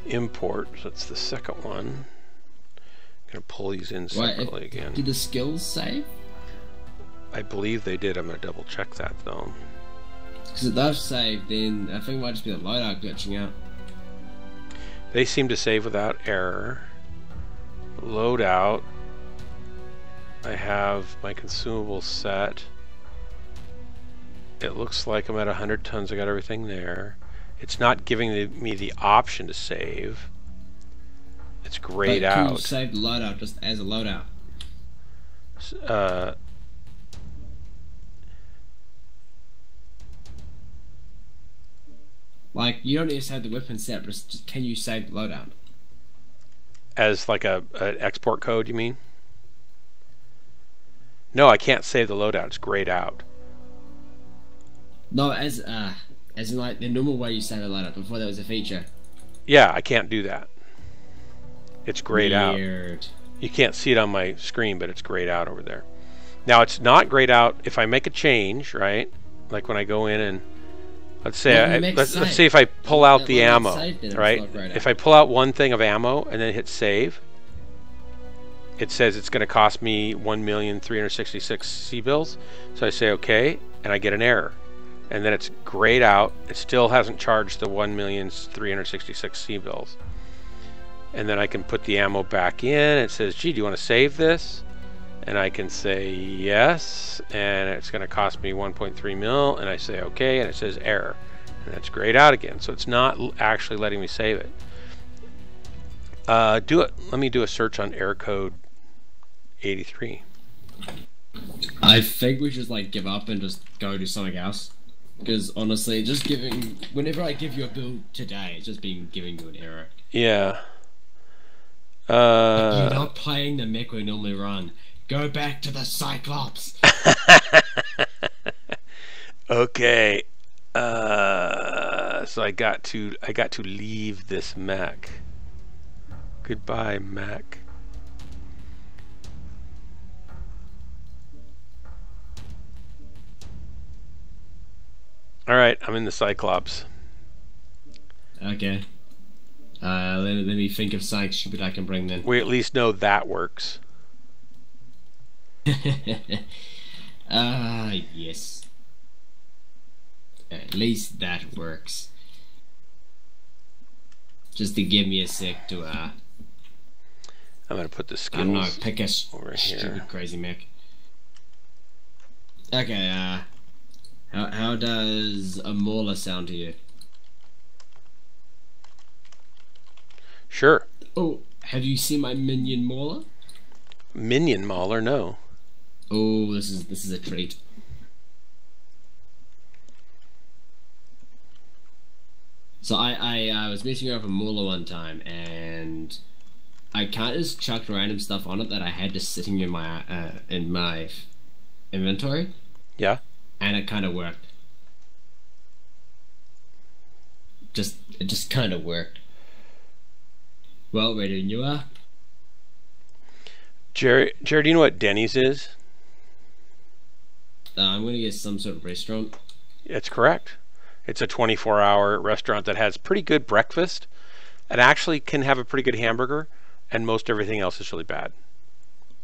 Import, so that's the second one. I'm gonna pull these in separately again. Did the skills save? I believe they did. I'm gonna double check that though. Because if they've saved, then I think it might just be the loadout glitching out. They seem to save without error. Loadout. I have my consumables set. It looks like I'm at 100 tons. I got everything there. It's not giving me the option to save. It's grayed out. Can you save the loadout just as a loadout? Like, you don't need to save the weapon set, but just can you save the loadout? As like an export code, you mean? No, I can't save the loadout. It's grayed out. No, as in like the normal way you save a loadout before there was a feature. Yeah, I can't do that. It's grayed out. Weird. You can't see it on my screen, but it's grayed out over there. Now, it's not grayed out if I make a change, right? Like when I go in and let's say let's say if I pull out the ammo, right? If I pull out one thing of ammo and then hit save, it says it's going to cost me 1,366 C-bills. So I say okay, and I get an error, and then it's grayed out. It still hasn't charged the 1,366 C-bills, and then I can put the ammo back in. It says, "Gee, do you want to save this?" And I can say yes, and it's going to cost me 1.3 mil, and I say okay, and it says error, and it's grayed out again. So it's not actually letting me save it. Let me do a search on error code 83. I think we should like give up and just go do something else. Because honestly, just whenever I give you a build today, it's just been giving you an error. Yeah. You're not playing the mech we normally run. Go back to the Cyclops. Okay. So I got to leave this mech. Goodbye, mech. Alright, I'm in the Cyclops. Okay. Let me think of something stupid I can bring then. We at least know that works. Yes. At least that works. Just to give me a sec to I'm gonna put the skills I don't know, pick a over stupid here. crazy mech. Okay, how does a mauler sound to you? Sure. Oh, have you seen my minion mauler? Minion Mauler, no. Oh, this is a treat. So I was meeting up a mauler one time, and I kind of just chucked random stuff on it that I had just sitting in my inventory. Yeah. And it kind of worked. It just kind of worked. Well, ready when you are. Jared, do you know what Denny's is? I'm gonna get some sort of restaurant. It's correct. It's a 24-hour restaurant that has pretty good breakfast and actually can have a pretty good hamburger, and most everything else is really bad.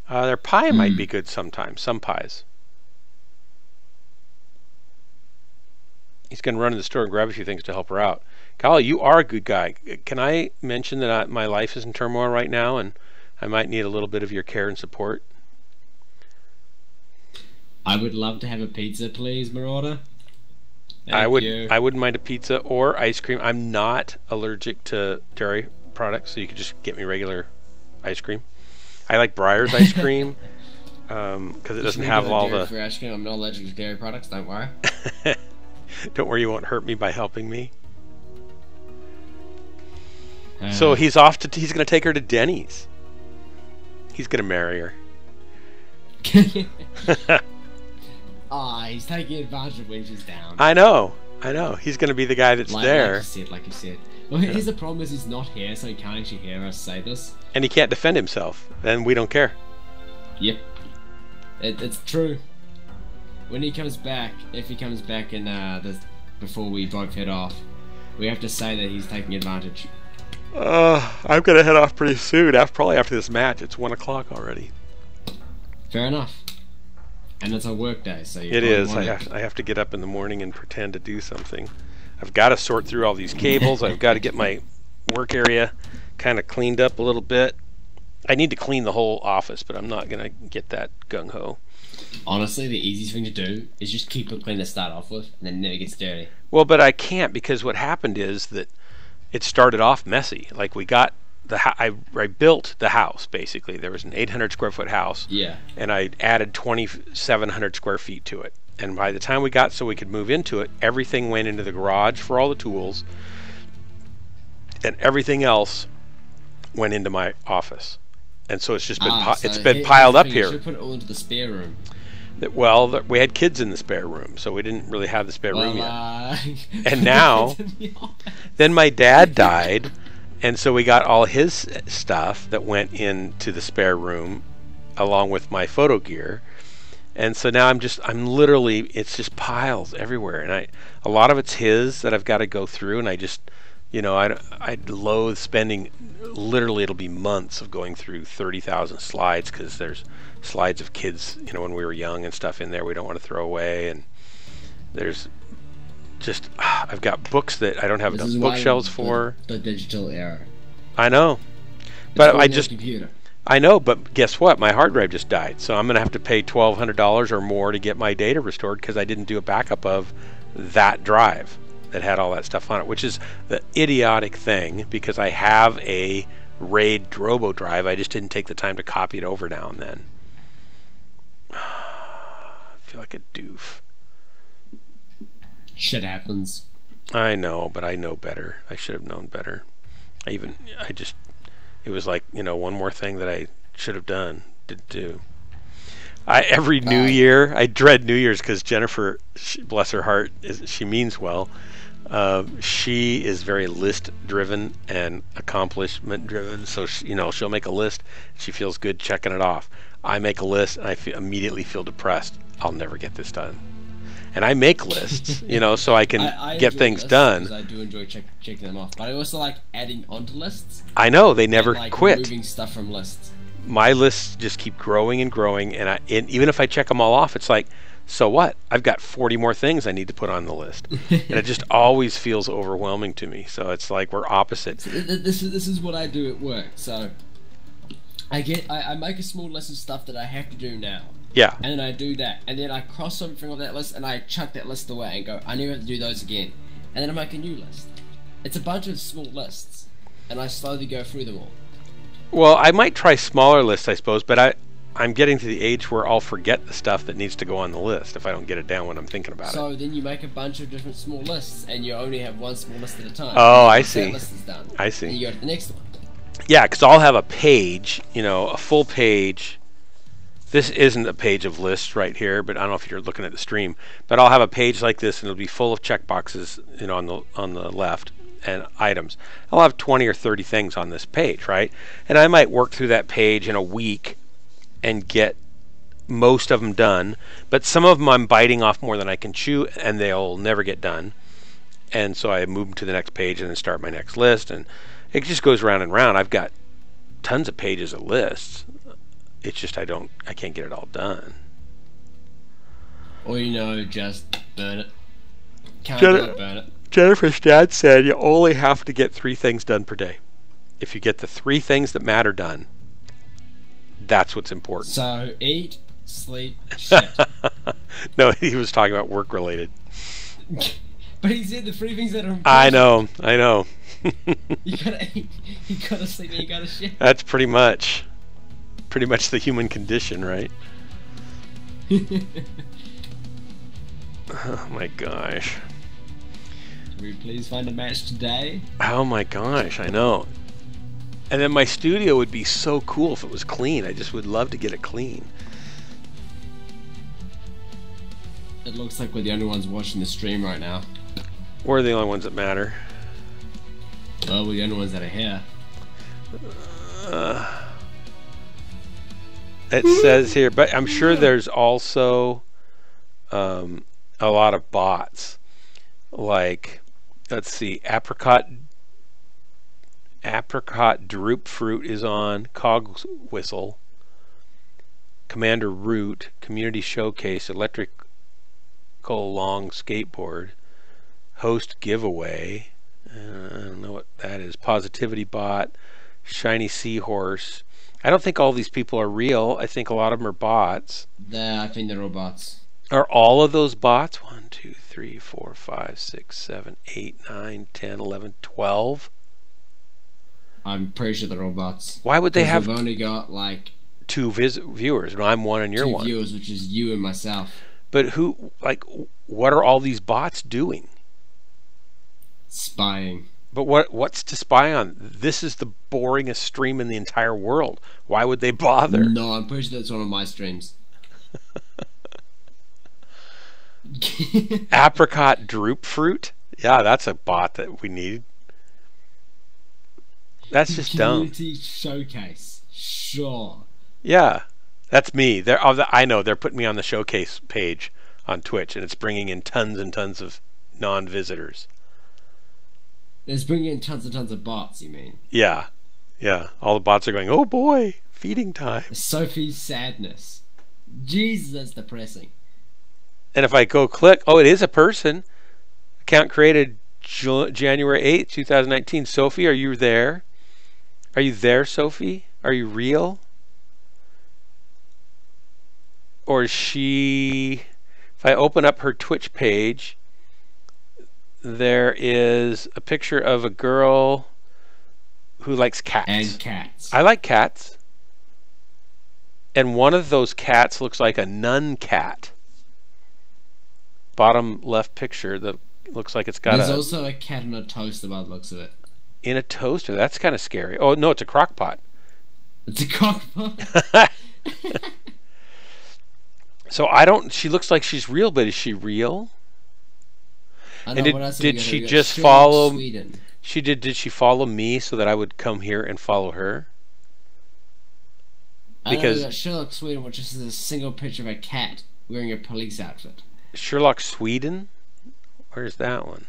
Their pie might be good sometimes, some pies. He's going to run to the store and grab a few things to help her out. Golly, you are a good guy. Can I mention that my life is in turmoil right now and I might need a little bit of your care and support? I would love to have a pizza, please, Marauder. I wouldn't mind a pizza or ice cream. I'm not allergic to dairy products, so you could just get me regular ice cream. I like Breyer's ice cream because it doesn't have all the... For ice cream. I'm not allergic to dairy products, don't worry. Don't worry, you won't hurt me by helping me. So he's going to take her to Denny's. He's going to marry her. He's taking advantage of when she's down. I know. He's going to be the guy that's there. Like you said. Well, here's the problem is he's not here, so he can't actually hear us say this. And he can't defend himself. Then we don't care. Yep. It's true. When he comes back, if he comes back in before we both head off, we have to say that he's taking advantage. I'm going to head off pretty soon. Probably after this match. It's 1 o'clock already. Fair enough. And it's a work day, so you it is. I have to get up in the morning and pretend to do something. I've got to sort through all these cables. I've got to get my work area kind of cleaned up a little bit. I need to clean the whole office, but I'm not going to get that gung-ho. Honestly, the easiest thing to do is just keep it clean to start off with, and then it never gets dirty. Well, but I can't, because what happened is that it started off messy. Like we got I built the house, basically. There was an 800 square foot house. Yeah. And I added 2,700 square feet to it. And by the time we got so we could move into it, everything went into the garage for all the tools. And everything else went into my office. And so it's just been piled up here. You should put it all into the spare room. Well, we had kids in the spare room, so we didn't really have the spare room yet. And now, then my dad died, and so we got all his stuff that went into the spare room, along with my photo gear. And so now I'm literally, it's just piles everywhere, and a lot of it's his that I've got to go through, and I just, I loathe spending, literally it'll be months of going through 30,000 slides, because there's slides of kids, when we were young and stuff in there we don't want to throw away, and there's just, I've got books that I don't have enough bookshelves for. The digital era. I know. But computer. I know, but guess what? My hard drive just died, so I'm going to have to pay $1,200 or more to get my data restored because I didn't do a backup of that drive that had all that stuff on it, which is the idiotic thing because I have a RAID Drobo drive. I just didn't take the time to copy it over now and then. I feel like a doof. Shit happens. I know, but I know better. I should have known better. It was like, one more thing that I should have done, didn't do. Every New Year, I dread New Year's because Jennifer, bless her heart, she means well. She is very list-driven and accomplishment-driven, so she'll make a list. She feels good checking it off. I make a list, and I immediately feel depressed. I'll never get this done. and I make lists, you know, so I can I get enjoy things lists done. because I do enjoy checking them off, but I also like adding onto lists. I know, they never and, like, quit. Removing stuff from lists. My lists just keep growing and growing, and even if I check them all off, it's like, so what? I've got 40 more things I need to put on the list, and it just always feels overwhelming to me. So it's like we're opposite. So this is what I do at work. So I make a small list of stuff that I have to do now. Yeah. And then I do that, and then I cross something off that list, and I chuck that list away and go, I never have to do those again, and then I make a new list. It's a bunch of small lists, and I slowly go through them all. Well, I might try smaller lists, I suppose, but I'm getting to the age where I'll forget the stuff that needs to go on the list if I don't get it down when I'm thinking about it. So then you make a bunch of different small lists, and you only have one small list at a time. Oh, I Once see. That list is done, I see. then you go to the next one. Yeah, because I'll have a page, you know, a full page. This isn't a page of lists right here, but I don't know if you're looking at the stream. But I'll have a page like this, and it'll be full of checkboxes, you know, on the left, and items. I'll have 20 or 30 things on this page, right? And I might work through that page in a week and get most of them done, but some of them I'm biting off more than I can chew, and they'll never get done. And so I move them to the next page and then start my next list, and it just goes round and round. I've got tons of pages of lists. It's just I can't get it all done. Or, you know, just burn it. Can't do it, burn it. Jennifer's dad said you only have to get 3 things done per day. If you get the 3 things that matter done, that's what's important. So, eat, sleep, shit. No, he was talking about work related. But he said the 3 things that are important. I know. You gotta eat, you gotta sleep, and you gotta shit. That's pretty much the human condition, right? Oh my gosh. Can we please find a match today? Oh my gosh, I know. And then my studio would be so cool if it was clean. I just would love to get it clean. It looks like we're the only ones watching the stream right now. We're the only ones that matter. Well, we're the only ones that are here. It says here, but I'm sure there's also a lot of bots. Like, let's see, apricot droop fruit is on, cog whistle, commander root, community showcase, electrical long skateboard, host giveaway, I don't know what that is, positivity bot, shiny seahorse. I don't think all these people are real. I think a lot of them are bots. I think they're all bots. Are all of those bots? 1, 2, 3, 4, 5, 6, 7, 8, 9, 10, 11, 12? I'm pretty sure they're all bots. Why would they have... I've only got like 2 viewers, and I'm one and you're 2 one. viewers, which is you and myself. But who, like, what are all these bots doing? Spying. But what's to spy on? This is the boringest stream in the entire world. Why would they bother? No, I'm pretty sure that's one of my streams. Apricot droop fruit? Yeah, that's a bot that we need. That's just dumb. Community showcase. Sure. Yeah, that's me. I know they're putting me on the showcase page on Twitch, and it's bringing in tons and tons of non-visitors. It's bringing in tons and tons of bots, you mean? Yeah. All the bots are going, oh boy, feeding time. Sophie's sadness. Jesus, that's depressing. And if I go click, oh, it is a person. Account created January 8th, 2019. Sophie, are you there? Are you there, Sophie? Are you real? Or is she... If I open up her Twitch page, there is a picture of a girl who likes cats. And cats. I like cats. And one of those cats looks like a nun cat. Bottom left picture that looks like it's got There's also a cat in a toaster by the looks of it. In a toaster? That's kind of scary. Oh, no, it's a crock pot. It's a crock pot? So she looks like she's real, but is she real? I know, and did she just follow... Sweden. Did she follow me so that I would come here and follow her? Because I know we got Sherlock Sweden, which is a single picture of a cat wearing a police outfit. Sherlock Sweden? Where's that one?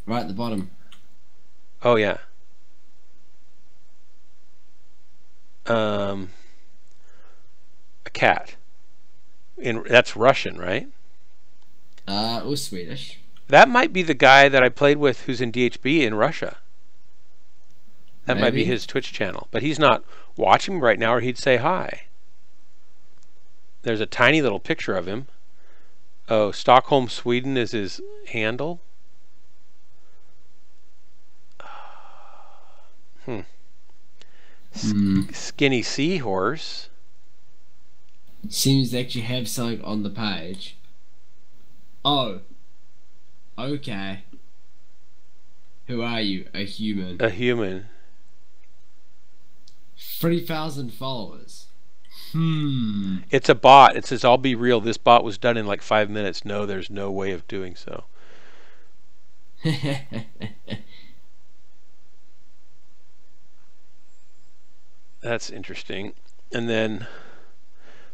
Right at the bottom. Oh yeah. A cat. That's Russian, right? It was Swedish. That might be the guy that I played with who's in DHB in Russia. That might be his Twitch channel. But he's not watching right now, or he'd say hi. There's a tiny little picture of him. Oh, Stockholm, Sweden is his handle. Skinny seahorse. Seems they actually have something on the page. Oh. Okay. Who are you? A human. A human. 3,000 followers. It's a bot. It says, I'll be real. This bot was done in like 5 minutes. No, there's no way of doing so. That's interesting. And then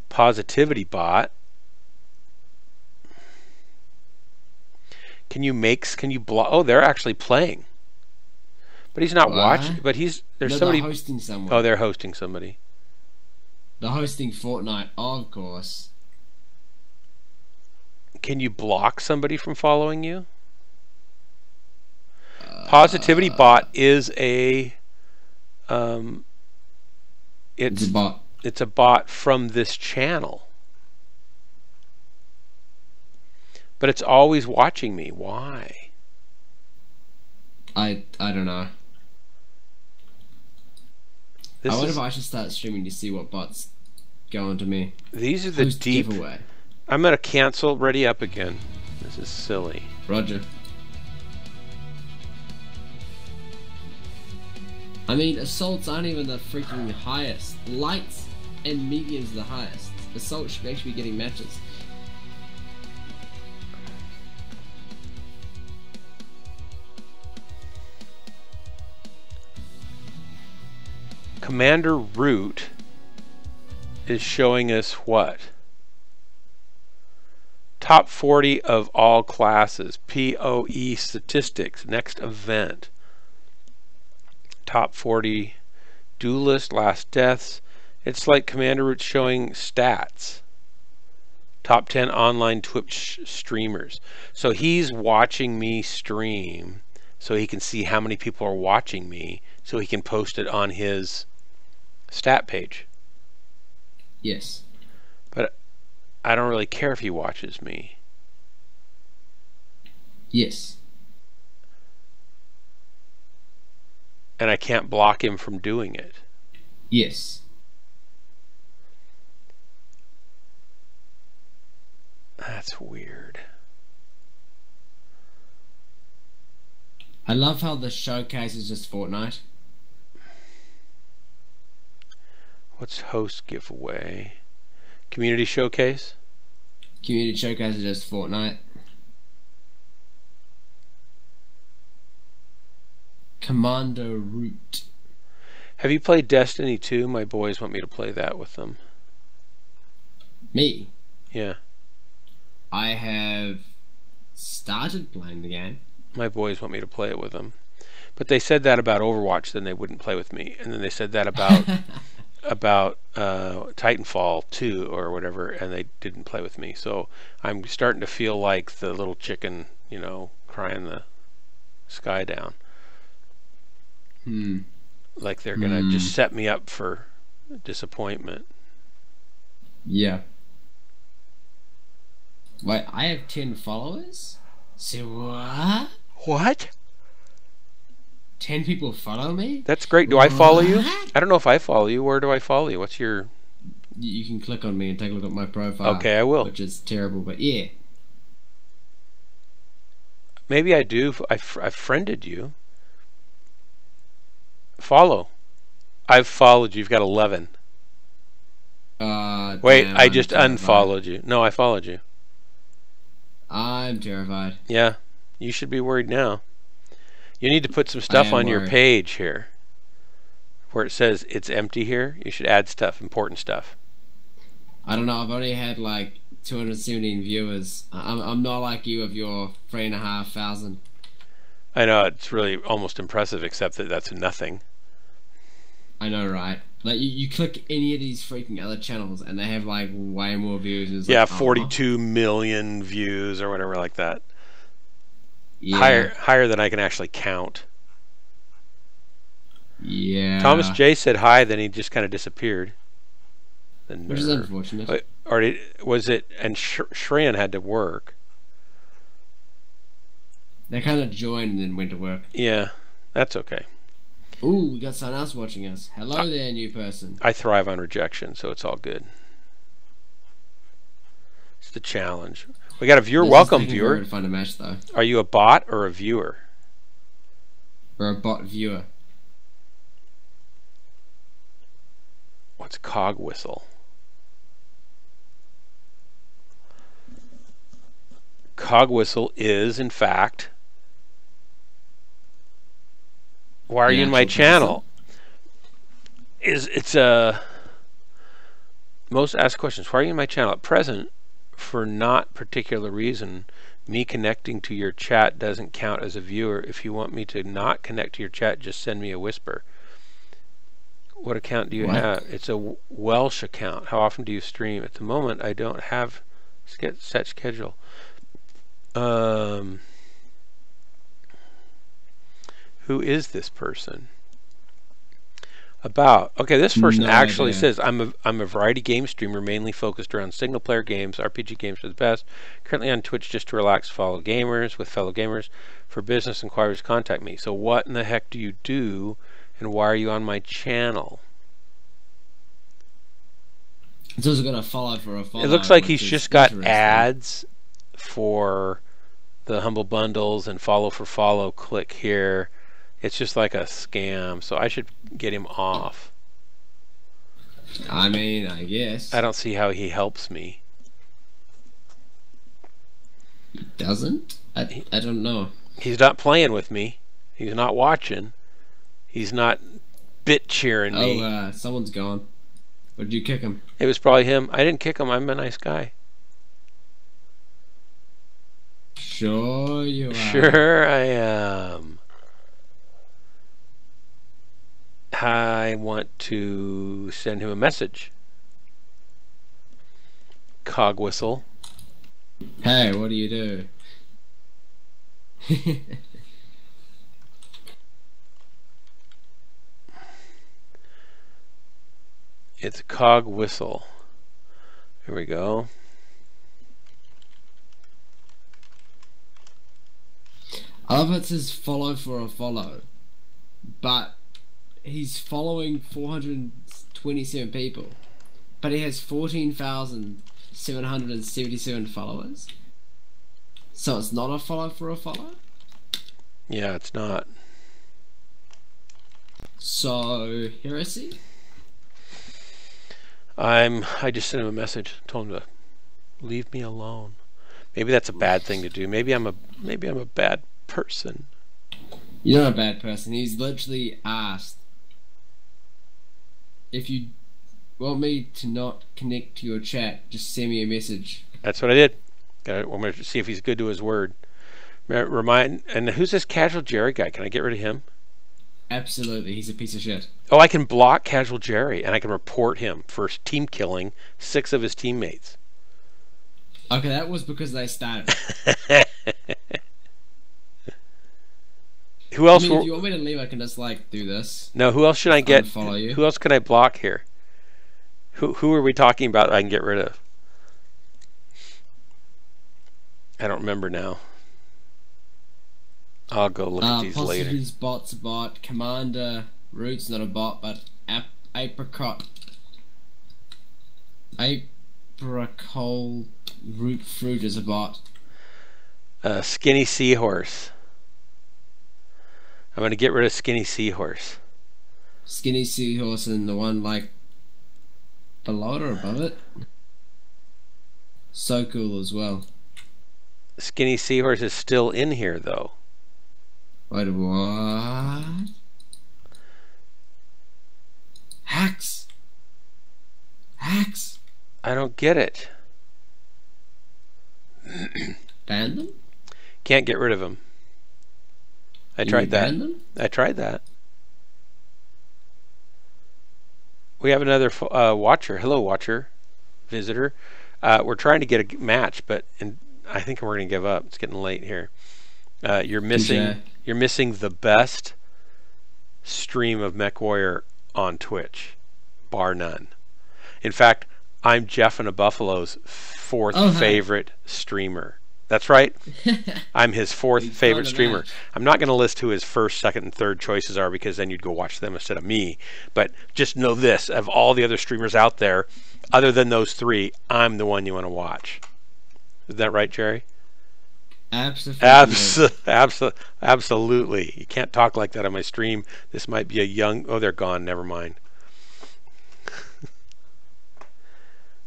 positivity bot. Can you block? Oh, they're actually playing. But he's not watching. But there's somebody hosting someone. Oh, they're hosting somebody. They're hosting Fortnite, of course. Can you block somebody from following you? Positivity bot is a it's a bot. It's a bot from this channel. But it's always watching me. Why? I don't know. I wonder if I should start streaming to see what bots go onto me. These are the deep giveaway. I'm gonna cancel. Ready up again. This is silly. Roger. I mean, assaults aren't even the freaking highest. Lights and mediums are the highest. Assault should actually be getting matches. Commander Root is showing us what? Top 40 of all classes. PoE statistics. Next event. Top 40 duelist, last deaths. It's like Commander Root showing stats. Top 10 online Twitch streamers. So he's watching me stream so he can see how many people are watching me so he can post it on his stat page. Yes. But I don't really care if he watches me. Yes. And I can't block him from doing it. Yes. That's weird. I love how the showcase is just Fortnite. What's host giveaway? Community showcase? Community showcase is just Fortnite. Commander Root. Have you played Destiny 2? My boys want me to play that with them. Me? Yeah. I have started playing the game. My boys want me to play it with them. But they said that about Overwatch, then they wouldn't play with me. And then they said that about Titanfall 2 or whatever, and they didn't play with me. So I'm starting to feel like the little chicken, you know, crying the sky down. Like they're going to just set me up for disappointment. Yeah. Wait, I have 10 followers? So what? What? 10 people follow me? That's great. Do I follow you? I don't know if I follow you. Where do I follow you? What's your... You can click on me and take a look at my profile. Okay, I will. Which is terrible, but yeah. Maybe I do. I've friended you. Follow. I've followed you. You've got 11. Wait, damn, I just terrified. unfollowed you. No, I followed you. I'm terrified. Yeah, you should be worried now. You need to put some stuff on your page here. Where it says it's empty here, you should add stuff, important stuff. I don't know, I've only had like 217 viewers. I'm not like you of your 3,500. I know, it's really almost impressive, except that that's nothing. I know, right? Like, you click any of these freaking other channels and they have like way more views. It's Yeah, like, 42 million views or whatever like that. Yeah. Higher than I can actually count. Yeah. Thomas J said hi, then he just kind of disappeared. Which is unfortunate. Or was it? And Shreyan had to work. They kind of joined and then went to work. Yeah, that's okay. Ooh, we got someone else watching us. Hello there, new person. I thrive on rejection, so it's all good. It's the challenge. We got a viewer. Welcome, viewer. To find a match, though. Are you a bot or a viewer? Or a bot viewer. What's cog whistle? Cog whistle is, in fact, why are you in my channel? It's a most asked questions. Why are you in my channel at present? For not particular reason, me connecting to your chat doesn't count as a viewer. If you want me to not connect to your chat, just send me a whisper. What account do you have? It's a Welsh account. How often do you stream? At the moment, I don't have set schedule. Who is this person? Okay, this person actually says, I'm a variety game streamer mainly focused around single player games. RPG games are the best. Currently on Twitch just to relax, follow gamers with fellow gamers. For business inquiries, contact me. So what in the heck do you do, and why are you on my channel? It's also got a follow for a follow. It looks like he's just got ads for the Humble Bundles and follow for follow. Click here. It's just like a scam, so I should get him off. I mean, I guess. I don't see how he helps me. He doesn't? I don't know. He's not playing with me. He's not watching. He's not bit cheering me. Oh, someone's gone. Or did you kick him? It was probably him. I didn't kick him. I'm a nice guy. Sure you are. Sure I am. I want to send him a message. Cog whistle. Hey, what do you do? It's cog whistle. Here we go. I love it says follow for a follow, but he's following 427 people, but he has 14,777 followers. So it's not a follow for a follow? Yeah, it's not. So, heresy? I just sent him a message, told him to leave me alone. Maybe that's a bad thing to do. Maybe I'm a bad person. You're not a bad person. He's literally asked, if you want me to not connect to your chat, just send me a message. That's what I did. I'm going to see if he's good to his word. And who's this Casual Jerry guy? Can I get rid of him? Absolutely, he's a piece of shit. Oh, I can block Casual Jerry, and I can report him for team killing 6 of his teammates. Okay, that was because they started. Who else? I mean, if you want me to leave, I can just like do this. No, who else should I get? Follow you. Who else can I block here? Who are we talking about that I can get rid of? I don't remember now. I'll go look at these later. Possibilities bot's a bot. Commander Root's not a bot, but Apricot Root Fruit is a bot. Skinny Seahorse. I'm going to get rid of Skinny Seahorse. Skinny Seahorse and the one like below it or above it. So cool as well. Skinny Seahorse is still in here though. Wait, what? Hacks! Hacks! I don't get it. Ban them? Can't get rid of them. I Can tried you that. ban them? I tried that. We have another watcher. Hello, watcher, visitor. We're trying to get a match, but I think we're going to give up. It's getting late here. You're missing the best stream of MechWarrior on Twitch, bar none. In fact, I'm Jeff and a Buffalo's fourth favorite streamer. That's right. I'm his fourth favorite streamer. I'm not going to list who his first, second, and third choices are because then you'd go watch them instead of me. But just know this, of all the other streamers out there, other than those three, I'm the one you want to watch. Is that right, Jerry? Absolutely. You can't talk like that on my stream. This might be a young... Oh, they're gone. Never mind.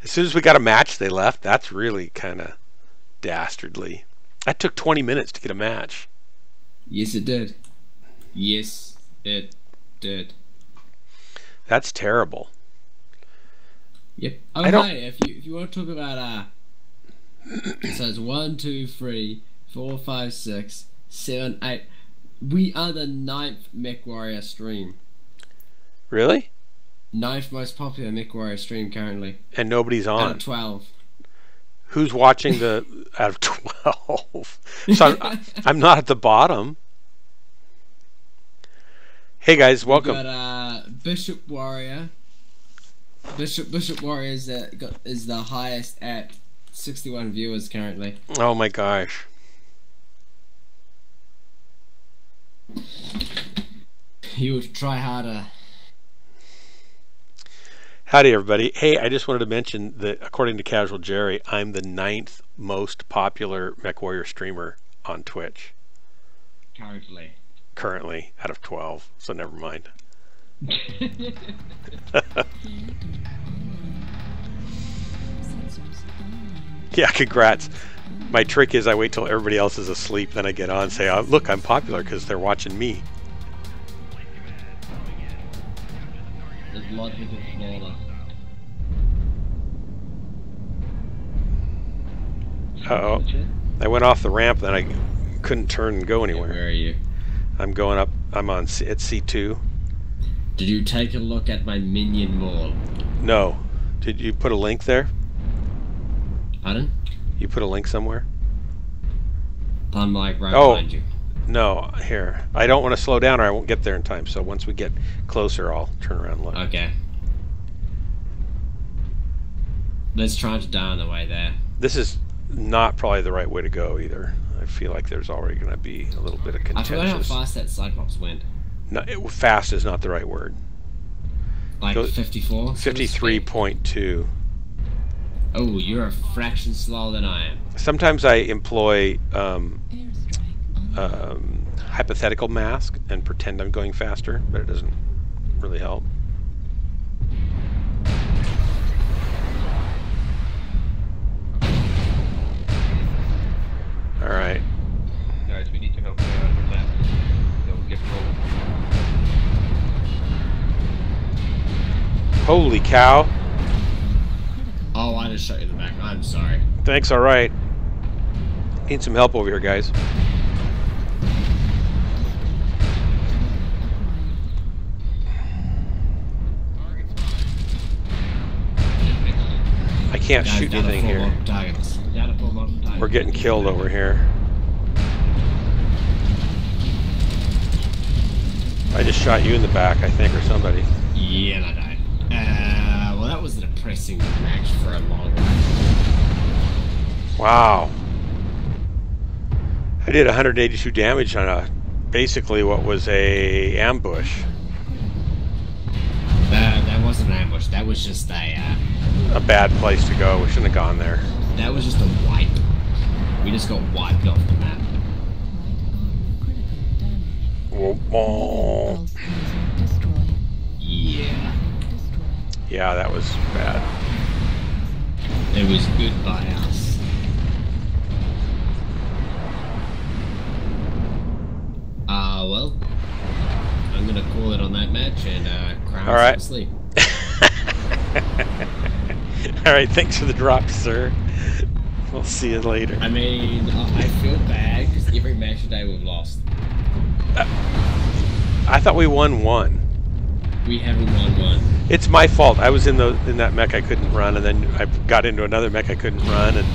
As soon as we got a match, they left. That's really kind of dastardly. That took 20 minutes to get a match. Yes, it did. Yes, it did. That's terrible. Yep. Oh, hey, if you want to talk about so it's 1, 2, 3, 4, 5, 6, 7, 8. We are the 9th MechWarrior stream. Really? 9th most popular MechWarrior stream currently. And nobody's on. Out of 12. Who's watching the out of 12? So I'm not at the bottom. Hey guys, welcome. We got Bishop Warrior. Bishop Warrior is the highest at 61 viewers currently. Oh my gosh. You would try harder. Howdy everybody. Hey, I just wanted to mention that according to Casual Jerry, I'm the 9th most popular MechWarrior streamer on Twitch. Currently, out of 12, so never mind. Yeah, congrats. My trick is I wait till everybody else is asleep, then I get on and say, oh, look, I'm popular because they're watching me. There's logic of Florida. Uh-oh. I went off the ramp, then I couldn't turn and go anywhere. Where are you? I'm going up. I'm on at C2. Did you take a look at my minion mall? No. Did you put a link there? Pardon? You put a link somewhere? I'm like right behind you. No, here. I don't want to slow down or I won't get there in time. So once we get closer, I'll turn around and look. Okay. Let's try to die on the way there. This is not probably the right way to go either. I feel like there's already going to be a little bit of contentious. I forgot how fast that Cyclops went. No, fast is not the right word. Like 54? 53.2. Oh, you're a fraction slower than I am. Sometimes I employ hypothetical mask and pretend I'm going faster, but it doesn't really help. All right. Guys, we need to help with that. They'll get rolling. Holy cow. Oh, I just shot you in the back. I'm sorry. Thanks, all right. Need some help over here, guys. I can't shoot anything here. We're getting killed over here. I just shot you in the back, I think, or somebody. Yeah, and I died. Well, that was a depressing match for a long while. Wow. I did 182 damage on a basically what was a ambush. That wasn't an ambush. That was just a bad place to go. We shouldn't have gone there. That was just a wipe. We just got wiped off the map. Oh. Yeah. Yeah, that was bad. It was good by us. Well, I'm gonna call it on that match and cry right. some sleep. All right, thanks for the drop, sir. We'll see you later. I mean, I feel bad because every match today we've lost. I thought we won one. We haven't won one. It's my fault. I was in that mech I couldn't run, and then I got into another mech I couldn't run, and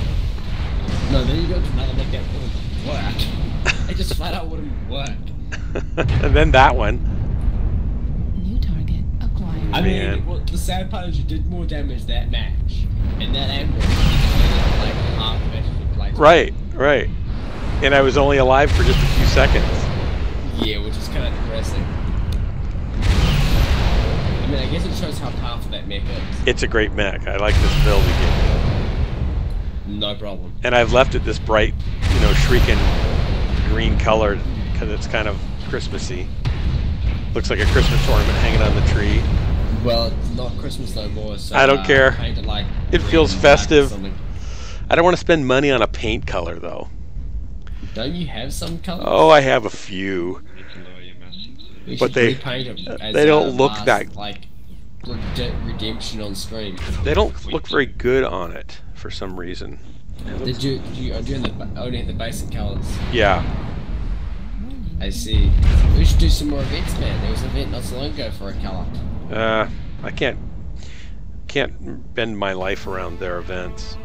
no, then you go to another mech that wouldn't work. It just flat out wouldn't work. and then that one. New target acquired. I mean, well, the sad part is you did more damage that match, and that ambush like half match you played. Right. And I was only alive for just a few seconds. Yeah, which is kind of depressing. I mean, I guess it shows how powerful that mech is. It's a great mech. I like this build again. No problem. And I've left it this bright, shrieking green colored because it's kind of Christmassy. Looks like a Christmas ornament hanging on the tree. Well, it's not Christmas no more, so I don't care. Paint it like it feels festive. I don't want to spend money on a paint color though. Don't you have some colors? Oh, I have a few. But they don't look that like redemption on stream. They don't look very good on it for some reason. Did you only have the basic colors? Yeah. I see. We should do some more events, man. There was an event not so long ago for a color. I can't bend my life around their events.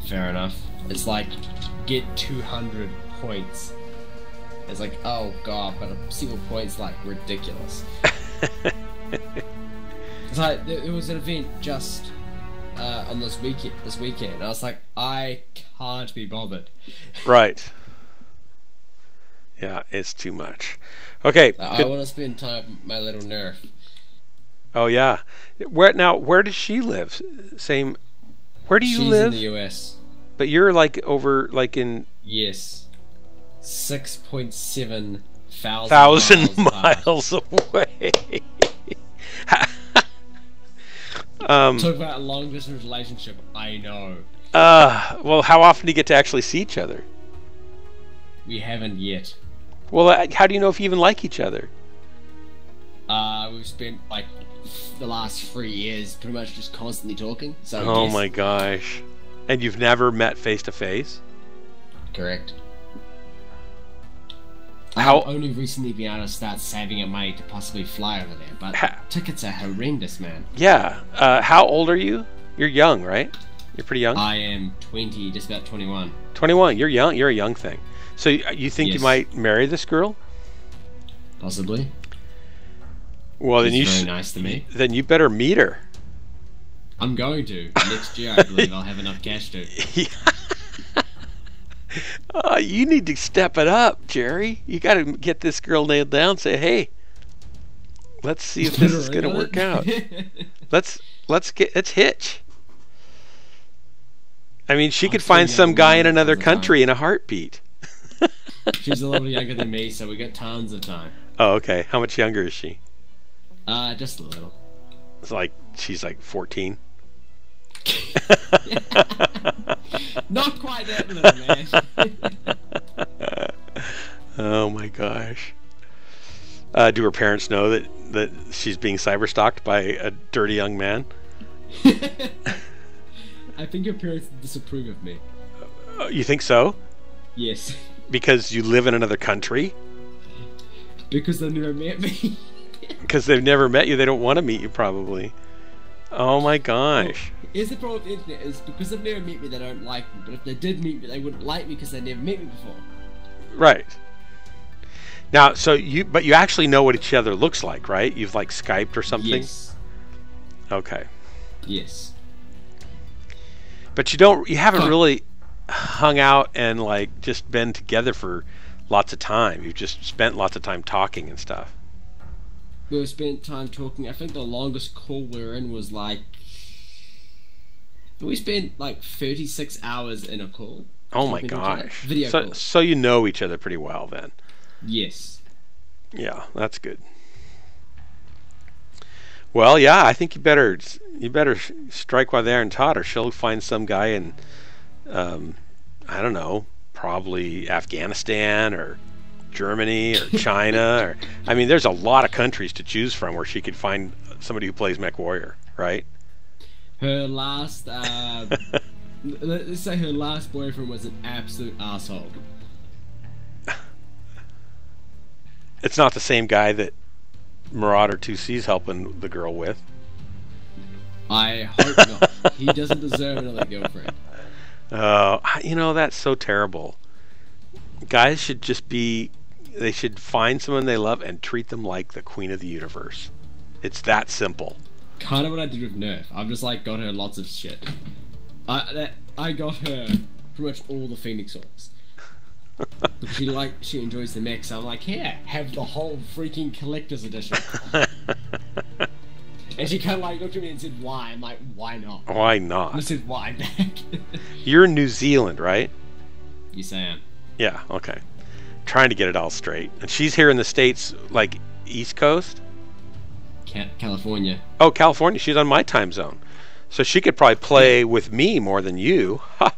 Fair enough. It's like get 200 points. It's like, oh god, but a single point's like ridiculous. It's like there was an event just on this weekend, and I was like, I can't be bothered. Right. Yeah, it's too much. Okay. I want to spend time with my little nerf. Oh yeah. Where does she live? Same. Where do you live? She's in the US. But you're like over like in. Yes. 6.7 thousand miles away. Talk about a long distance relationship. I know. Well, how often do you get to actually see each other? We haven't yet. Well, how do you know if you even like each other? We've spent like the last 3 years pretty much just constantly talking. So. Oh my gosh! And you've never met face to face? Correct. I've only recently been able to start saving up money to possibly fly over there, but tickets are horrendous, man. Yeah. How old are you? You're young, right? You're pretty young? I am 20, just about 21. 21, you're young. You're a young thing. So you think you might marry this girl? Possibly. Well, then She's very nice to me. Then you better meet her. I'm going to. Next year, I believe I'll have enough cash to. Yeah. You need to step it up, Jerry. You got to get this girl nailed down. Say, hey, let's see if this is going to work out. Let's hitch. I mean, she could find some guy in another country in a heartbeat. She's a little younger than me, so we got tons of time. Oh, okay. How much younger is she? Just a little. It's like she's like 14. Not quite that little, man. Oh my gosh. Do her parents know that she's being cyberstalked by a dirty young man? I think her parents disapprove of me. You think so? Yes. Because you live in another country? Because they've never met me. Because they've never met you, they don't want to meet you probably. Oh my gosh. Well, here's the problem with the internet, is because they've never met me, they don't like me. But if they did meet me, they wouldn't like me because they never met me before. Right. Now, but you actually know what each other looks like, right? You've like Skyped or something? Yes. Okay. Yes. But you haven't really hung out and like just been together for lots of time. You've just spent lots of time talking and stuff. We've spent time talking. I think the longest call we were in was like... We spent like 36 hours in a call. Oh my gosh. Video call. So you know each other pretty well then. Yes. Yeah, that's good. Well, yeah, I think you better strike while the iron's hot, or she'll find some guy in, I don't know, probably Afghanistan or Germany or China, or I mean, there's a lot of countries to choose from where she could find somebody who plays Mech Warrior, right? Her last Let's say her last boyfriend was an absolute asshole. It's not the same guy that Marauder 2C's helping the girl with. I hope not. He doesn't deserve another girlfriend. You know, that's so terrible. Guys should just be... They should find someone they love and treat them like the queen of the universe. It's that simple. Kind of what I did with Nerf. I've just like got her lots of shit. I got her pretty much all the Phoenix Orcs. Because she enjoys the mech, so I'm like, here, have the whole freaking collector's edition. And she kind of like looked at me and said, why? I'm like, why not? Why not? I said, why back? You're in New Zealand, right? Yes, I am. Yeah, okay. Trying to get it all straight. And she's here in the States, like, East Coast? California. Oh, California. She's on my time zone. So she could probably play with me more than you. Ha!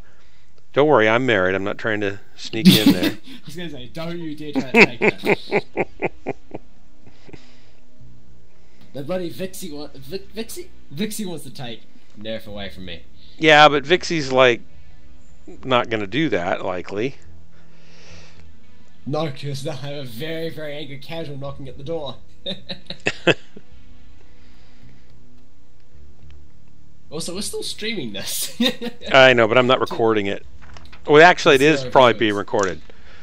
Don't worry, I'm married. I'm not trying to sneak in there. I was going to say, don't you dare try to take that. The bloody Vixie wants to take Nerf away from me. Yeah, but Vixie's like not going to do that, likely. No, because they'll have a very, very angry casual knocking at the door. Also, we're still streaming this. I know, but I'm not recording it. Well, actually, it is probably being recorded.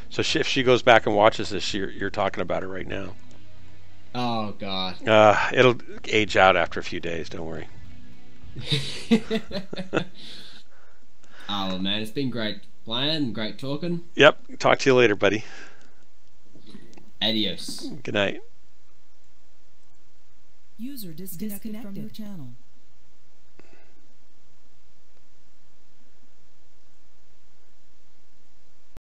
So if she goes back and watches this, you're talking about it right now. Oh, God. It'll age out after a few days, don't worry. Oh, well, man, it's been great playing, great talking. Yep, talk to you later, buddy. Adios. Good night. User disconnected from your channel.